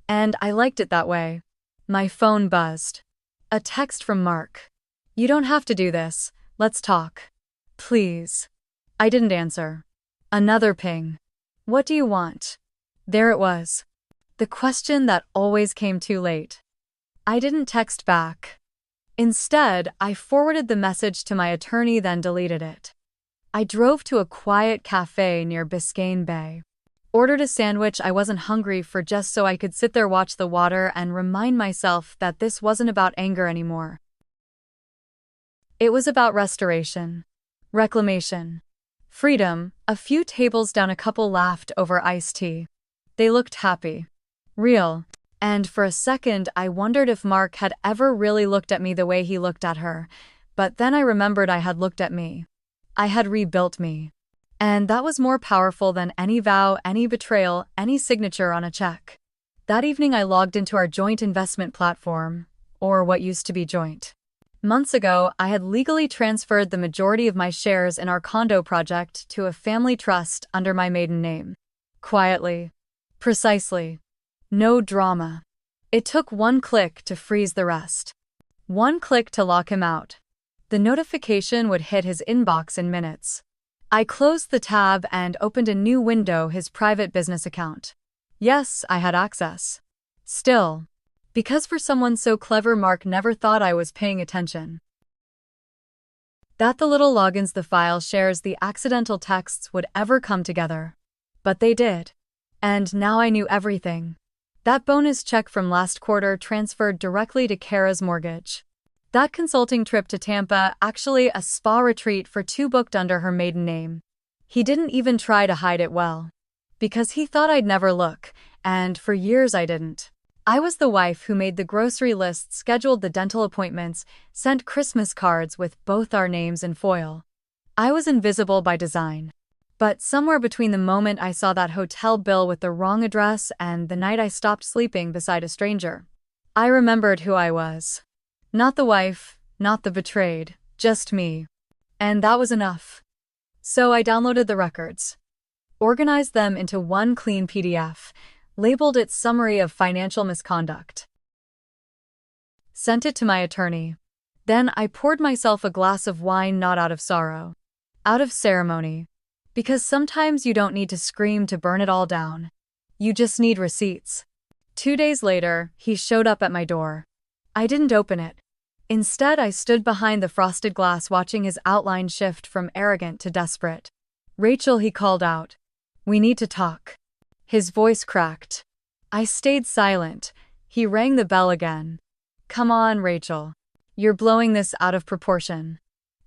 And I liked it that way. My phone buzzed. A text from Mark. "You don't have to do this. Let's talk. Please." I didn't answer. Another ping. "What do you want?" There it was. The question that always came too late. I didn't text back. Instead, I forwarded the message to my attorney, then deleted it. I drove to a quiet cafe near Biscayne Bay. Ordered a sandwich. I wasn't hungry for, just so I could sit there, watch the water, and remind myself that this wasn't about anger anymore. It was about restoration. Reclamation. Freedom. A few tables down, a couple laughed over iced tea. They looked happy. Real. And for a second I wondered if Mark had ever really looked at me the way he looked at her, but then I remembered I had looked at me. I had rebuilt me. And that was more powerful than any vow, any betrayal, any signature on a check. That evening I logged into our joint investment platform, or what used to be joint. Months ago, I had legally transferred the majority of my shares in our condo project to a family trust under my maiden name. Quietly. Precisely. No drama. It took one click to freeze the rest. One click to lock him out. The notification would hit his inbox in minutes. I closed the tab and opened a new window, his private business account. Yes, I had access. Still. Because for someone so clever, Mark never thought I was paying attention. That the little logins, the file shares, the accidental texts would ever come together. But they did. And now I knew everything. That bonus check from last quarter transferred directly to Kara's mortgage. That consulting trip to Tampa, actually a spa retreat for two, booked under her maiden name. He didn't even try to hide it well. Because he thought I'd never look, and for years I didn't. I was the wife who made the grocery lists, scheduled the dental appointments, sent Christmas cards with both our names in foil. I was invisible by design. But somewhere between the moment I saw that hotel bill with the wrong address and the night I stopped sleeping beside a stranger, I remembered who I was. Not the wife, not the betrayed, just me. And that was enough. So I downloaded the records, organized them into one clean PDF, labeled it Summary of Financial Misconduct. Sent it to my attorney. Then I poured myself a glass of wine, not out of sorrow, out of ceremony. Because sometimes you don't need to scream to burn it all down. You just need receipts. 2 days later, he showed up at my door. I didn't open it. Instead, I stood behind the frosted glass, watching his outline shift from arrogant to desperate. "Rachel," he called out. "We need to talk." His voice cracked. I stayed silent. He rang the bell again. "Come on, Rachel. You're blowing this out of proportion."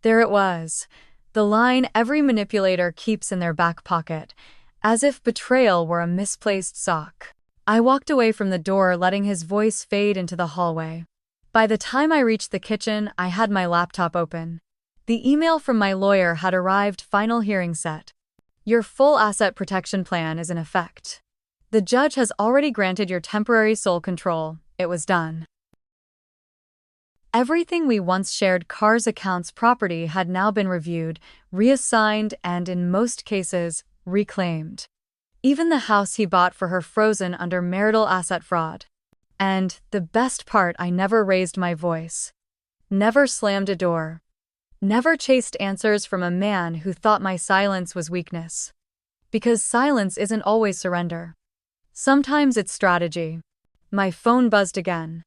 There it was. The line every manipulator keeps in their back pocket, as if betrayal were a misplaced sock. I walked away from the door, letting his voice fade into the hallway. By the time I reached the kitchen, I had my laptop open. The email from my lawyer had arrived, final hearing set. "Your full asset protection plan is in effect. The judge has already granted your temporary sole control." It was done. Everything we once shared, cars, accounts, property, had now been reviewed, reassigned, and in most cases, reclaimed. Even the house he bought for her, frozen under marital asset fraud. And, the best part, I never raised my voice. Never slammed a door. Never chased answers from a man who thought my silence was weakness. Because silence isn't always surrender. Sometimes it's strategy. My phone buzzed again.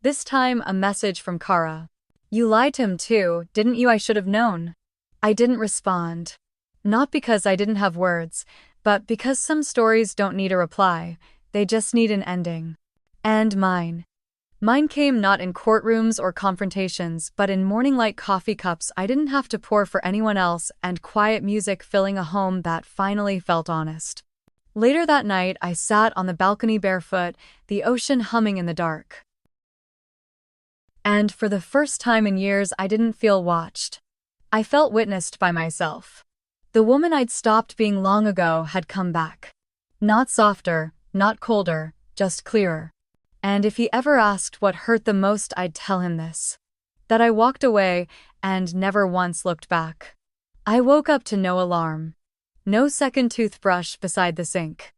This time, a message from Kara. "You lied to him too, didn't you? I should have known." I didn't respond. Not because I didn't have words, but because some stories don't need a reply, they just need an ending. And mine. Mine came not in courtrooms or confrontations, but in morning light, coffee cups I didn't have to pour for anyone else, and quiet music filling a home that finally felt honest. Later that night, I sat on the balcony barefoot, the ocean humming in the dark. And for the first time in years, I didn't feel watched. I felt witnessed by myself. The woman I'd stopped being long ago had come back. Not softer, not colder, just clearer. And if he ever asked what hurt the most, I'd tell him this. That I walked away and never once looked back. I woke up to no alarm. No second toothbrush beside the sink.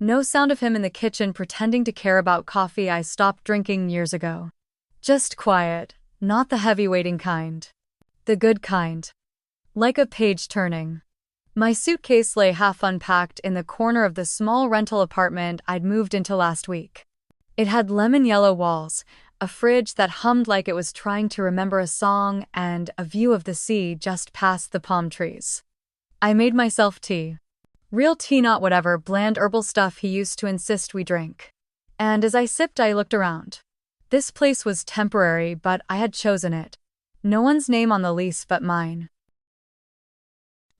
No sound of him in the kitchen pretending to care about coffee I stopped drinking years ago. Just quiet, not the heavy waiting kind. The good kind. Like a page turning. My suitcase lay half unpacked in the corner of the small rental apartment I'd moved into last week. It had lemon yellow walls, a fridge that hummed like it was trying to remember a song, and a view of the sea just past the palm trees. I made myself tea. Real tea, not whatever bland herbal stuff he used to insist we drink. And as I sipped, I looked around. This place was temporary, but I had chosen it. No one's name on the lease but mine.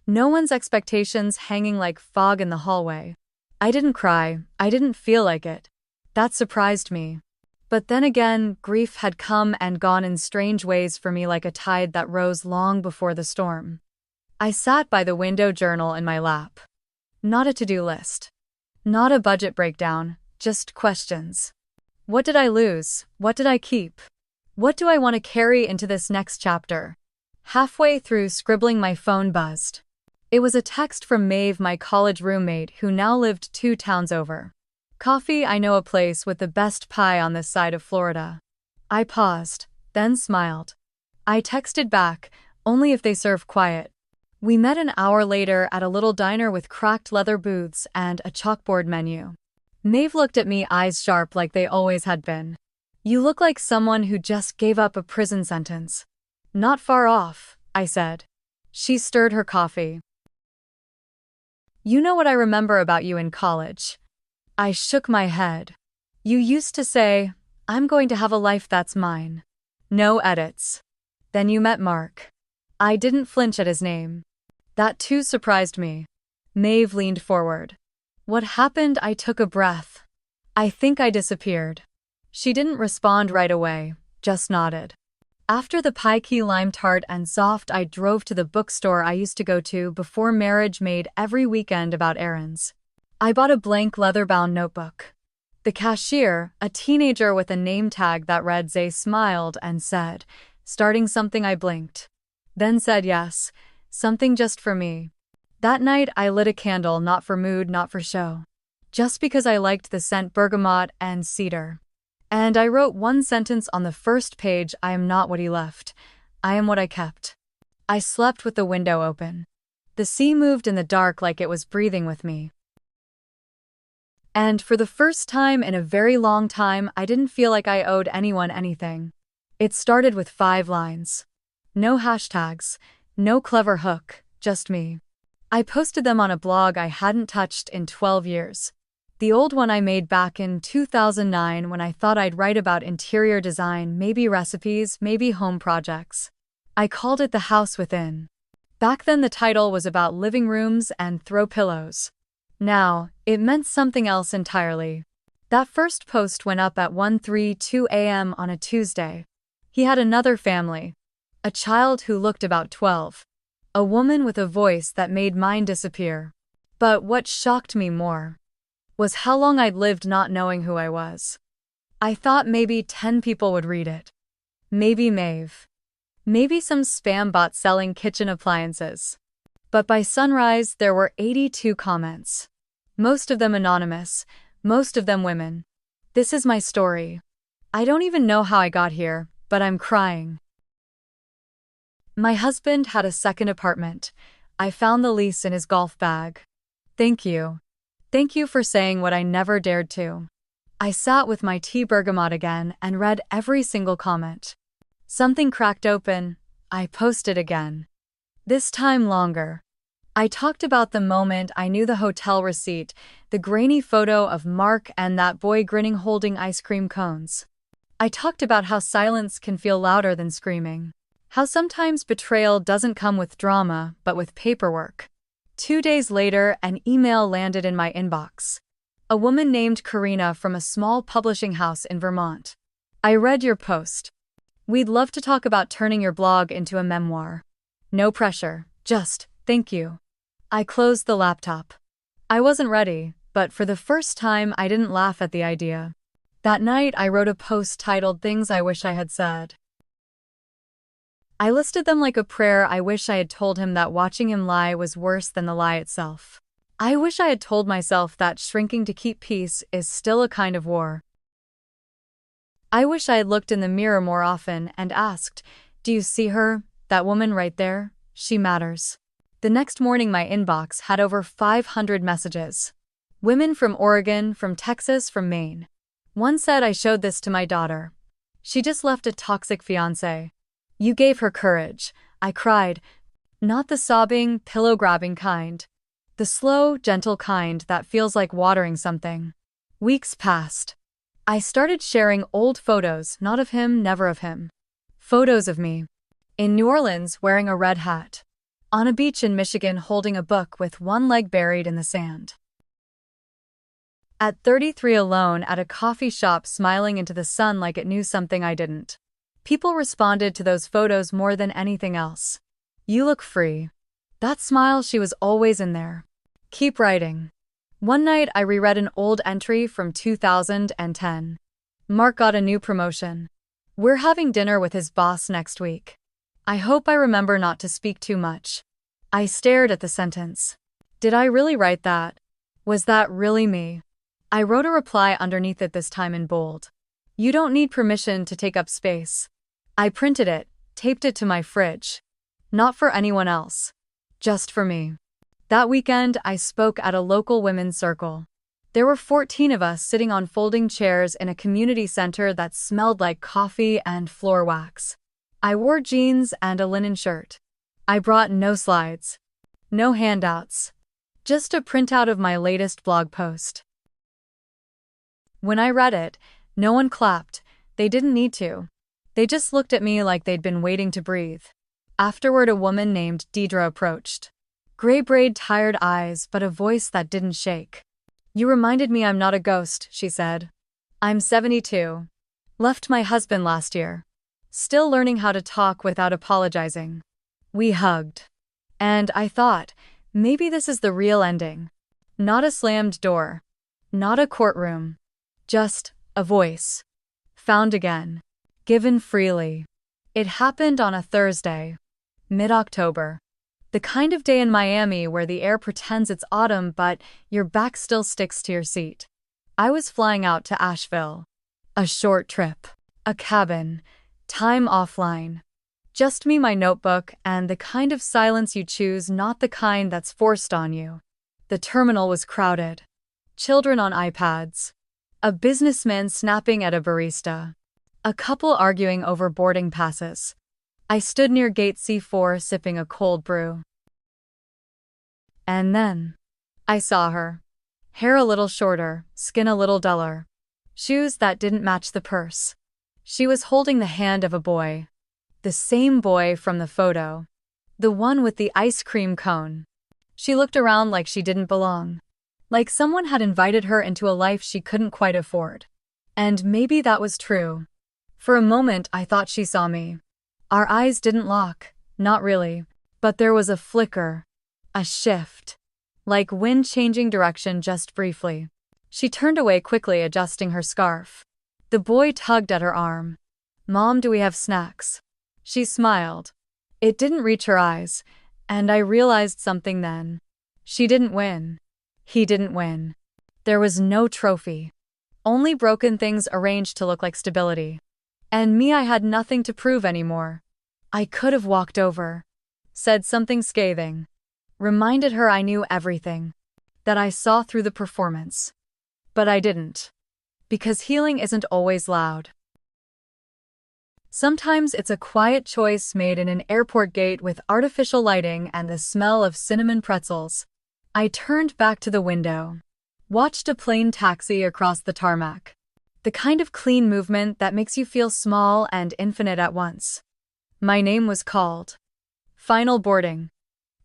No one's expectations hanging like fog in the hallway. I didn't cry, I didn't feel like it. That surprised me. But then again, grief had come and gone in strange ways for me, like a tide that rose long before the storm. I sat by the window, journal in my lap. Not a to-do list. Not a budget breakdown, just questions. What did I lose? What did I keep? What do I want to carry into this next chapter? Halfway through scribbling, my phone buzzed. It was a text from Maeve, my college roommate who now lived 2 towns over. Coffee, I know a place with the best pie on this side of Florida. I paused, then smiled. I texted back, only if they serve quiet. We met an hour later at a little diner with cracked leather booths and a chalkboard menu. Maeve looked at me, eyes sharp like they always had been. You look like someone who just gave up a prison sentence. Not far off, I said. She stirred her coffee. You know what I remember about you in college? I shook my head. You used to say, I'm going to have a life that's mine. No edits. Then you met Mark. I didn't flinch at his name. That too surprised me. Maeve leaned forward. What happened? I took a breath. I think I disappeared. She didn't respond right away, just nodded. After the pie, key lime tart and soft, I drove to the bookstore I used to go to before marriage made every weekend about errands. I bought a blank leather-bound notebook. The cashier, a teenager with a name tag that read Zay, smiled and said, starting something. I blinked. Then said yes, something just for me. That night I lit a candle, not for mood, not for show. Just because I liked the scent bergamot and cedar. And I wrote one sentence on the first page: I am not what he left. I am what I kept. I slept with the window open. The sea moved in the dark like it was breathing with me. And for the first time in a very long time, I didn't feel like I owed anyone anything. It started with 5 lines. No hashtags, no clever hook, just me. I posted them on a blog I hadn't touched in 12 years. The old one I made back in 2009 when I thought I'd write about interior design, maybe recipes, maybe home projects. I called it The House Within. Back then the title was about living rooms and throw pillows. Now, it meant something else entirely. That first post went up at 1:32 a.m. on a Tuesday. He had another family. A child who looked about 12. A woman with a voice that made mine disappear. But what shocked me more was how long I'd lived not knowing who I was. I thought maybe 10 people would read it. Maybe Maeve. Maybe some spam bot selling kitchen appliances. But by sunrise there were 82 comments. Most of them anonymous, most of them women. This is my story. I don't even know how I got here, but I'm crying. My husband had a second apartment. I found the lease in his golf bag. Thank you. Thank you for saying what I never dared to. I sat with my tea bergamot again and read every single comment. Something cracked open. I posted again. This time longer. I talked about the moment I knew the hotel receipt, the grainy photo of Mark and that boy grinning holding ice cream cones. I talked about how silence can feel louder than screaming. How sometimes betrayal doesn't come with drama, but with paperwork. 2 days later, an email landed in my inbox. A woman named Karina from a small publishing house in Vermont. I read your post. We'd love to talk about turning your blog into a memoir. No pressure, just, thank you. I closed the laptop. I wasn't ready, but for the first time I didn't laugh at the idea. That night I wrote a post titled Things I Wish I Had Said. I listed them like a prayer. I wish I had told him that watching him lie was worse than the lie itself. I wish I had told myself that shrinking to keep peace is still a kind of war. I wish I had looked in the mirror more often and asked, "Do you see her? That woman right there? She matters." The next morning, my inbox had over 500 messages. Women from Oregon, from Texas, from Maine. One said, "I showed this to my daughter. She just left a toxic fiancé. You gave her courage." I cried. Not the sobbing, pillow-grabbing kind. The slow, gentle kind that feels like watering something. Weeks passed. I started sharing old photos, not of him, never of him. Photos of me. In New Orleans, wearing a red hat. On a beach in Michigan, holding a book with one leg buried in the sand. At 33, alone at a coffee shop, smiling into the sun like it knew something I didn't. People responded to those photos more than anything else. "You look free." That smile, she was always in there. Keep writing. One night, I reread an old entry from 2010. Mark got a new promotion. We're having dinner with his boss next week. I hope I remember not to speak too much. I stared at the sentence. Did I really write that? Was that really me? I wrote a reply underneath it, this time in bold. "You don't need permission to take up space." I printed it, taped it to my fridge. Not for anyone else. Just for me. That weekend, I spoke at a local women's circle. There were 14 of us sitting on folding chairs in a community center that smelled like coffee and floor wax. I wore jeans and a linen shirt. I brought no slides. No handouts. Just a printout of my latest blog post. When I read it, no one clapped. They didn't need to. They just looked at me like they'd been waiting to breathe. Afterward, a woman named Deidre approached. Gray braid, tired eyes, but a voice that didn't shake. "You reminded me I'm not a ghost," she said. "I'm 72. Left my husband last year. Still learning how to talk without apologizing." We hugged. And I thought, maybe this is the real ending. Not a slammed door. Not a courtroom. Just a voice. Found again. Given freely. It happened on a Thursday. Mid-October. The kind of day in Miami where the air pretends it's autumn but your back still sticks to your seat. I was flying out to Asheville. A short trip. A cabin. Time offline. Just me, my notebook, and the kind of silence you choose, not the kind that's forced on you. The terminal was crowded. Children on iPads. A businessman snapping at a barista. A couple arguing over boarding passes. I stood near gate C4 sipping a cold brew. And then I saw her. Hair a little shorter, skin a little duller. Shoes that didn't match the purse. She was holding the hand of a boy. The same boy from the photo. The one with the ice cream cone. She looked around like she didn't belong. Like someone had invited her into a life she couldn't quite afford. And maybe that was true. For a moment, I thought she saw me. Our eyes didn't lock, not really. But there was a flicker. A shift. Like wind changing direction just briefly. She turned away quickly, adjusting her scarf. The boy tugged at her arm. "Mom, do we have snacks?" She smiled. It didn't reach her eyes, and I realized something then. She didn't win. He didn't win. There was no trophy. Only broken things arranged to look like stability. And me, I had nothing to prove anymore. I could have walked over. Said something scathing. Reminded her I knew everything. That I saw through the performance. But I didn't. Because healing isn't always loud. Sometimes it's a quiet choice made in an airport gate with artificial lighting and the smell of cinnamon pretzels. I turned back to the window. Watched a plane taxi across the tarmac. The kind of clean movement that makes you feel small and infinite at once. My name was called. Final boarding.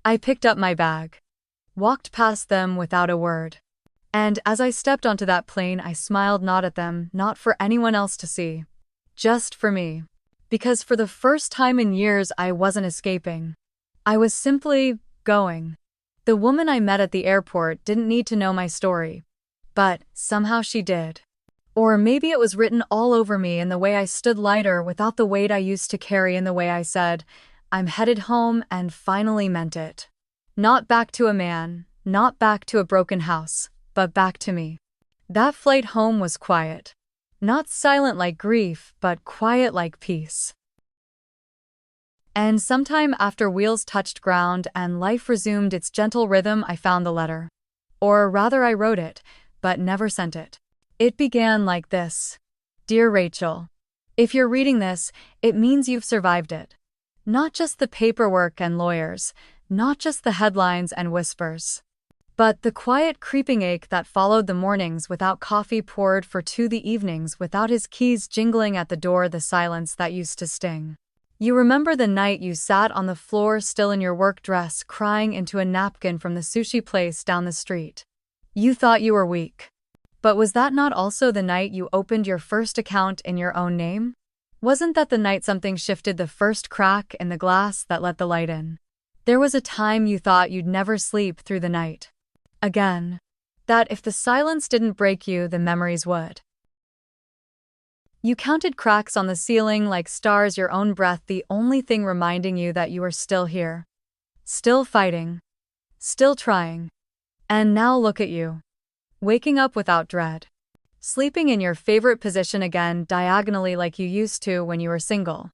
I picked up my bag. Walked past them without a word. And as I stepped onto that plane, I smiled, not at them, not for anyone else to see. Just for me. Because for the first time in years, I wasn't escaping. I was simply going. The woman I met at the airport didn't need to know my story. But somehow she did. Or maybe it was written all over me in the way I stood lighter without the weight I used to carry, in the way I said, "I'm headed home," and finally meant it. Not back to a man, Not back to a broken house, but back to me. That flight home was quiet. Not silent like grief, but quiet like peace. And sometime after wheels touched ground and life resumed its gentle rhythm, I found the letter. Or rather, I wrote it, but never sent it. It began like this. Dear Rachel, if you're reading this, it means you've survived it. Not just the paperwork and lawyers, not just the headlines and whispers, but the quiet creeping ache that followed the mornings without coffee poured for two, the evenings without his keys jingling at the door, the silence that used to sting. You remember the night you sat on the floor still in your work dress crying into a napkin from the sushi place down the street. You thought you were weak. But was that not also the night you opened your first account in your own name? Wasn't that the night something shifted, the first crack in the glass that let the light in? There was a time you thought you'd never sleep through the night again. That if the silence didn't break you, the memories would. You counted cracks on the ceiling like stars, your own breath the only thing reminding you that you were still here. Still fighting. Still trying. And now look at you. Waking up without dread. Sleeping in your favorite position again, diagonally like you used to when you were single.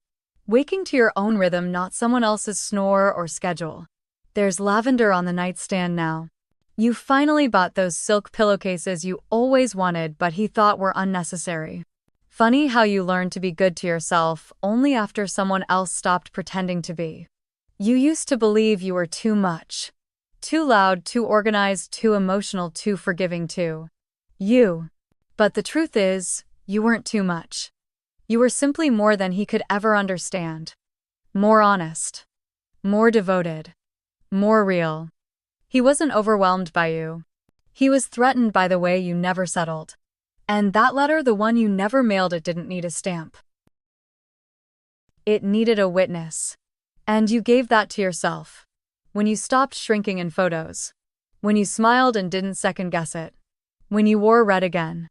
Waking to your own rhythm, not someone else's snore or schedule. There's lavender on the nightstand now. You finally bought those silk pillowcases you always wanted but he thought were unnecessary. Funny how you learned to be good to yourself only after someone else stopped pretending to be. You used to believe you were too much. Too loud, too organized, too emotional, too forgiving, too you. But the truth is, you weren't too much. You were simply more than he could ever understand. More honest. More devoted. More real. He wasn't overwhelmed by you. He was threatened by the way you never settled. And that letter, the one you never mailed, it didn't need a stamp. It needed a witness. And you gave that to yourself. When you stopped shrinking in photos. When you smiled and didn't second guess it. When you wore red again.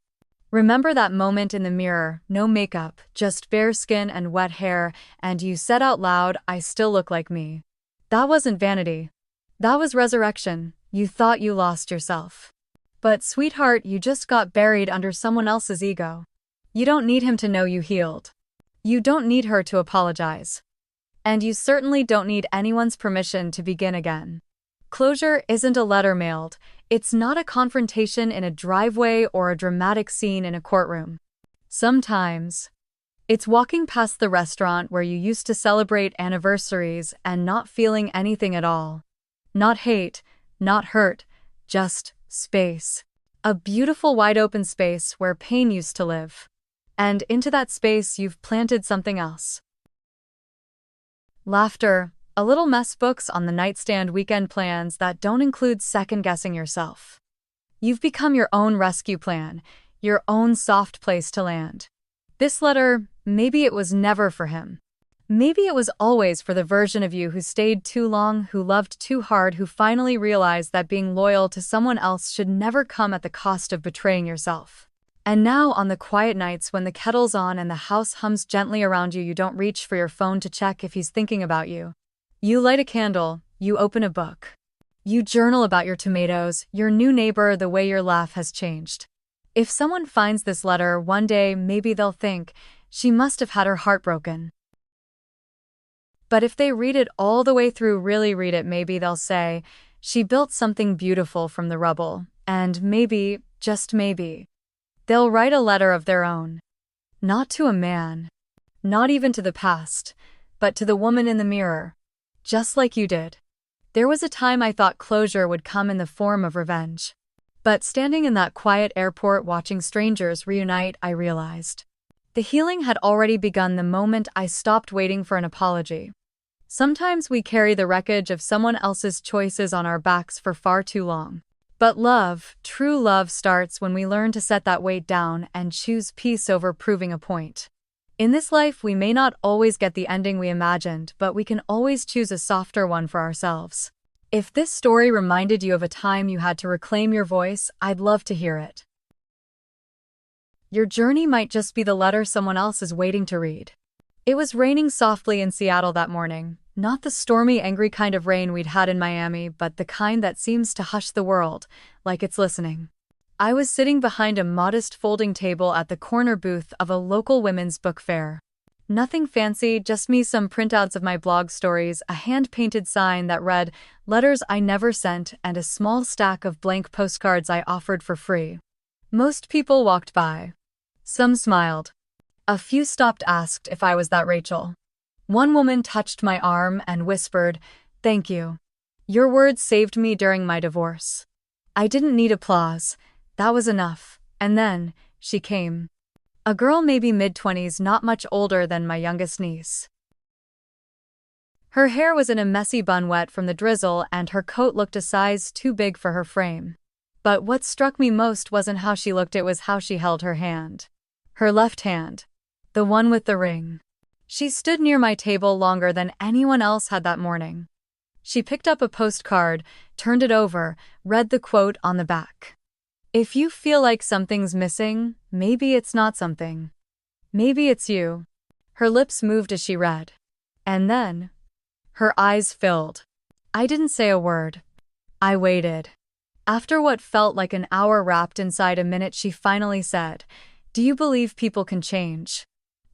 Remember that moment in the mirror, no makeup, just bare skin and wet hair, and you said out loud, I still look like me. That wasn't vanity. That was resurrection. You thought you lost yourself. But sweetheart, you just got buried under someone else's ego. You don't need him to know you healed. You don't need her to apologize. And you certainly don't need anyone's permission to begin again. Closure isn't a letter mailed. It's not a confrontation in a driveway or a dramatic scene in a courtroom. Sometimes, it's walking past the restaurant where you used to celebrate anniversaries and not feeling anything at all. Not hate, not hurt, just space. A beautiful wide open space where pain used to live. And into that space you've planted something else. Laughter, a little mess, books on the nightstand, weekend plans that don't include second-guessing yourself. You've become your own rescue plan, your own soft place to land. This letter, maybe it was never for him. Maybe it was always for the version of you who stayed too long, who loved too hard, who finally realized that being loyal to someone else should never come at the cost of betraying yourself. And now, on the quiet nights when the kettle's on and the house hums gently around you, you don't reach for your phone to check if he's thinking about you. You light a candle, you open a book. You journal about your tomatoes, your new neighbor, the way your laugh has changed. If someone finds this letter one day, maybe they'll think, she must have had her heart broken. But if they read it all the way through, really read it, maybe they'll say, she built something beautiful from the rubble, and maybe, just maybe, they'll write a letter of their own. Not to a man, not even to the past, but to the woman in the mirror. Just like you did. There was a time I thought closure would come in the form of revenge. But standing in that quiet airport watching strangers reunite, I realized the healing had already begun the moment I stopped waiting for an apology. Sometimes we carry the wreckage of someone else's choices on our backs for far too long. But love, true love, starts when we learn to set that weight down and choose peace over proving a point. In this life, we may not always get the ending we imagined, but we can always choose a softer one for ourselves. If this story reminded you of a time you had to reclaim your voice, I'd love to hear it. Your journey might just be the letter someone else is waiting to read. It was raining softly in Seattle that morning, Not the stormy, angry kind of rain we'd had in Miami, but the kind that seems to hush the world, like it's listening. I was sitting behind a modest folding table at the corner booth of a local women's book fair. Nothing fancy, just me, some printouts of my blog stories, a hand-painted sign that read, "Letters I Never Sent," and a small stack of blank postcards I offered for free. Most people walked by. Some smiled. A few stopped, asked if I was that Rachel. One woman touched my arm and whispered, "Thank you. Your words saved me during my divorce." I didn't need applause. That was enough. And then, she came. A girl, maybe mid-20s, not much older than my youngest niece. Her hair was in a messy bun, wet from the drizzle, and her coat looked a size too big for her frame. But what struck me most wasn't how she looked, it was how she held her hand. Her left hand. The one with the ring. She stood near my table longer than anyone else had that morning. She picked up a postcard, turned it over, read the quote on the back. "If you feel like something's missing, maybe it's not something. Maybe it's you." Her lips moved as she read. And then, her eyes filled. I didn't say a word. I waited. After what felt like an hour wrapped inside a minute, she finally said, "Do you believe people can change?"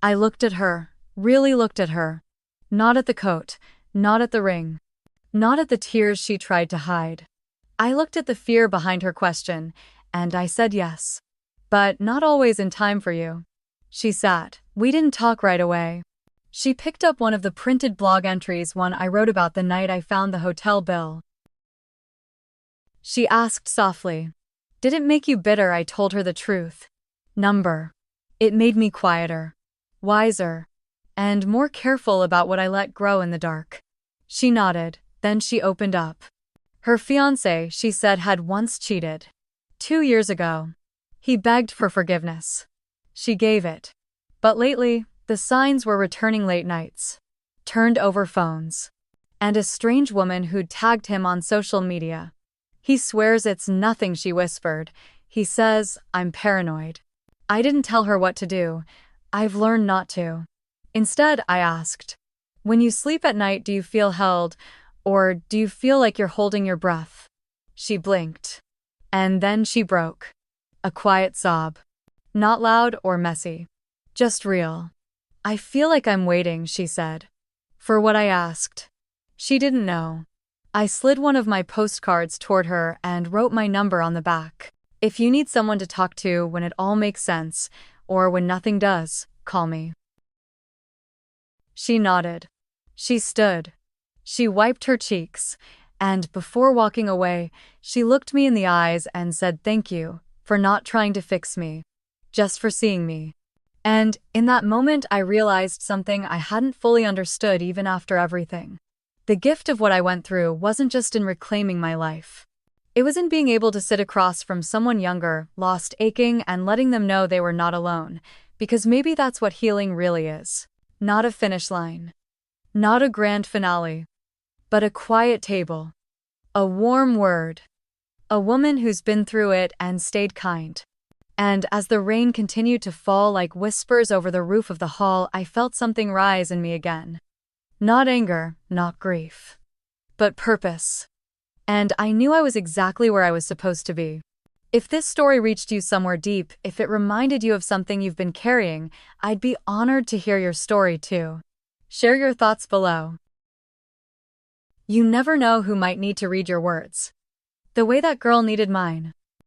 I looked at her, really looked at her. Not at the coat, not at the ring, not at the tears she tried to hide. I looked at the fear behind her question, and I said yes. "But not always in time for you." She sat. We didn't talk right away. She picked up one of the printed blog entries, one I wrote about the night I found the hotel bill. She asked softly, "Did it make you bitter?" I told her the truth. Number. It made me quieter, wiser, and more careful about what I let grow in the dark. She nodded, then she opened up. Her fiancé, she said, had once cheated. 2 years ago. He begged for forgiveness. She gave it. But lately, the signs were returning: late nights, turned over phones, and a strange woman who'd tagged him on social media. "He swears it's nothing," she whispered. "He says I'm paranoid." I didn't tell her what to do. I've learned not to. Instead, I asked, "When you sleep at night, do you feel held, or do you feel like you're holding your breath?" She blinked. And then she broke. A quiet sob. Not loud or messy. Just real. "I feel like I'm waiting," she said. For what? I asked. She didn't know. I slid one of my postcards toward her and wrote my number on the back. "If you need someone to talk to when it all makes sense, or when nothing does, call me." She nodded. She stood. She wiped her cheeks, and before walking away, she looked me in the eyes and said, "Thank you for not trying to fix me, just for seeing me." And in that moment, I realized something I hadn't fully understood even after everything. The gift of what I went through wasn't just in reclaiming my life. It was in being able to sit across from someone younger, lost, aching, and letting them know they were not alone, because maybe that's what healing really is. Not a finish line. Not a grand finale. But a quiet table. A warm word. A woman who's been through it and stayed kind. And as the rain continued to fall like whispers over the roof of the hall, I felt something rise in me again. Not anger, not grief, but purpose. And I knew I was exactly where I was supposed to be. If this story reached you somewhere deep, if it reminded you of something you've been carrying, I'd be honored to hear your story too. Share your thoughts below. You never know who might need to read your words. The way that girl needed mine.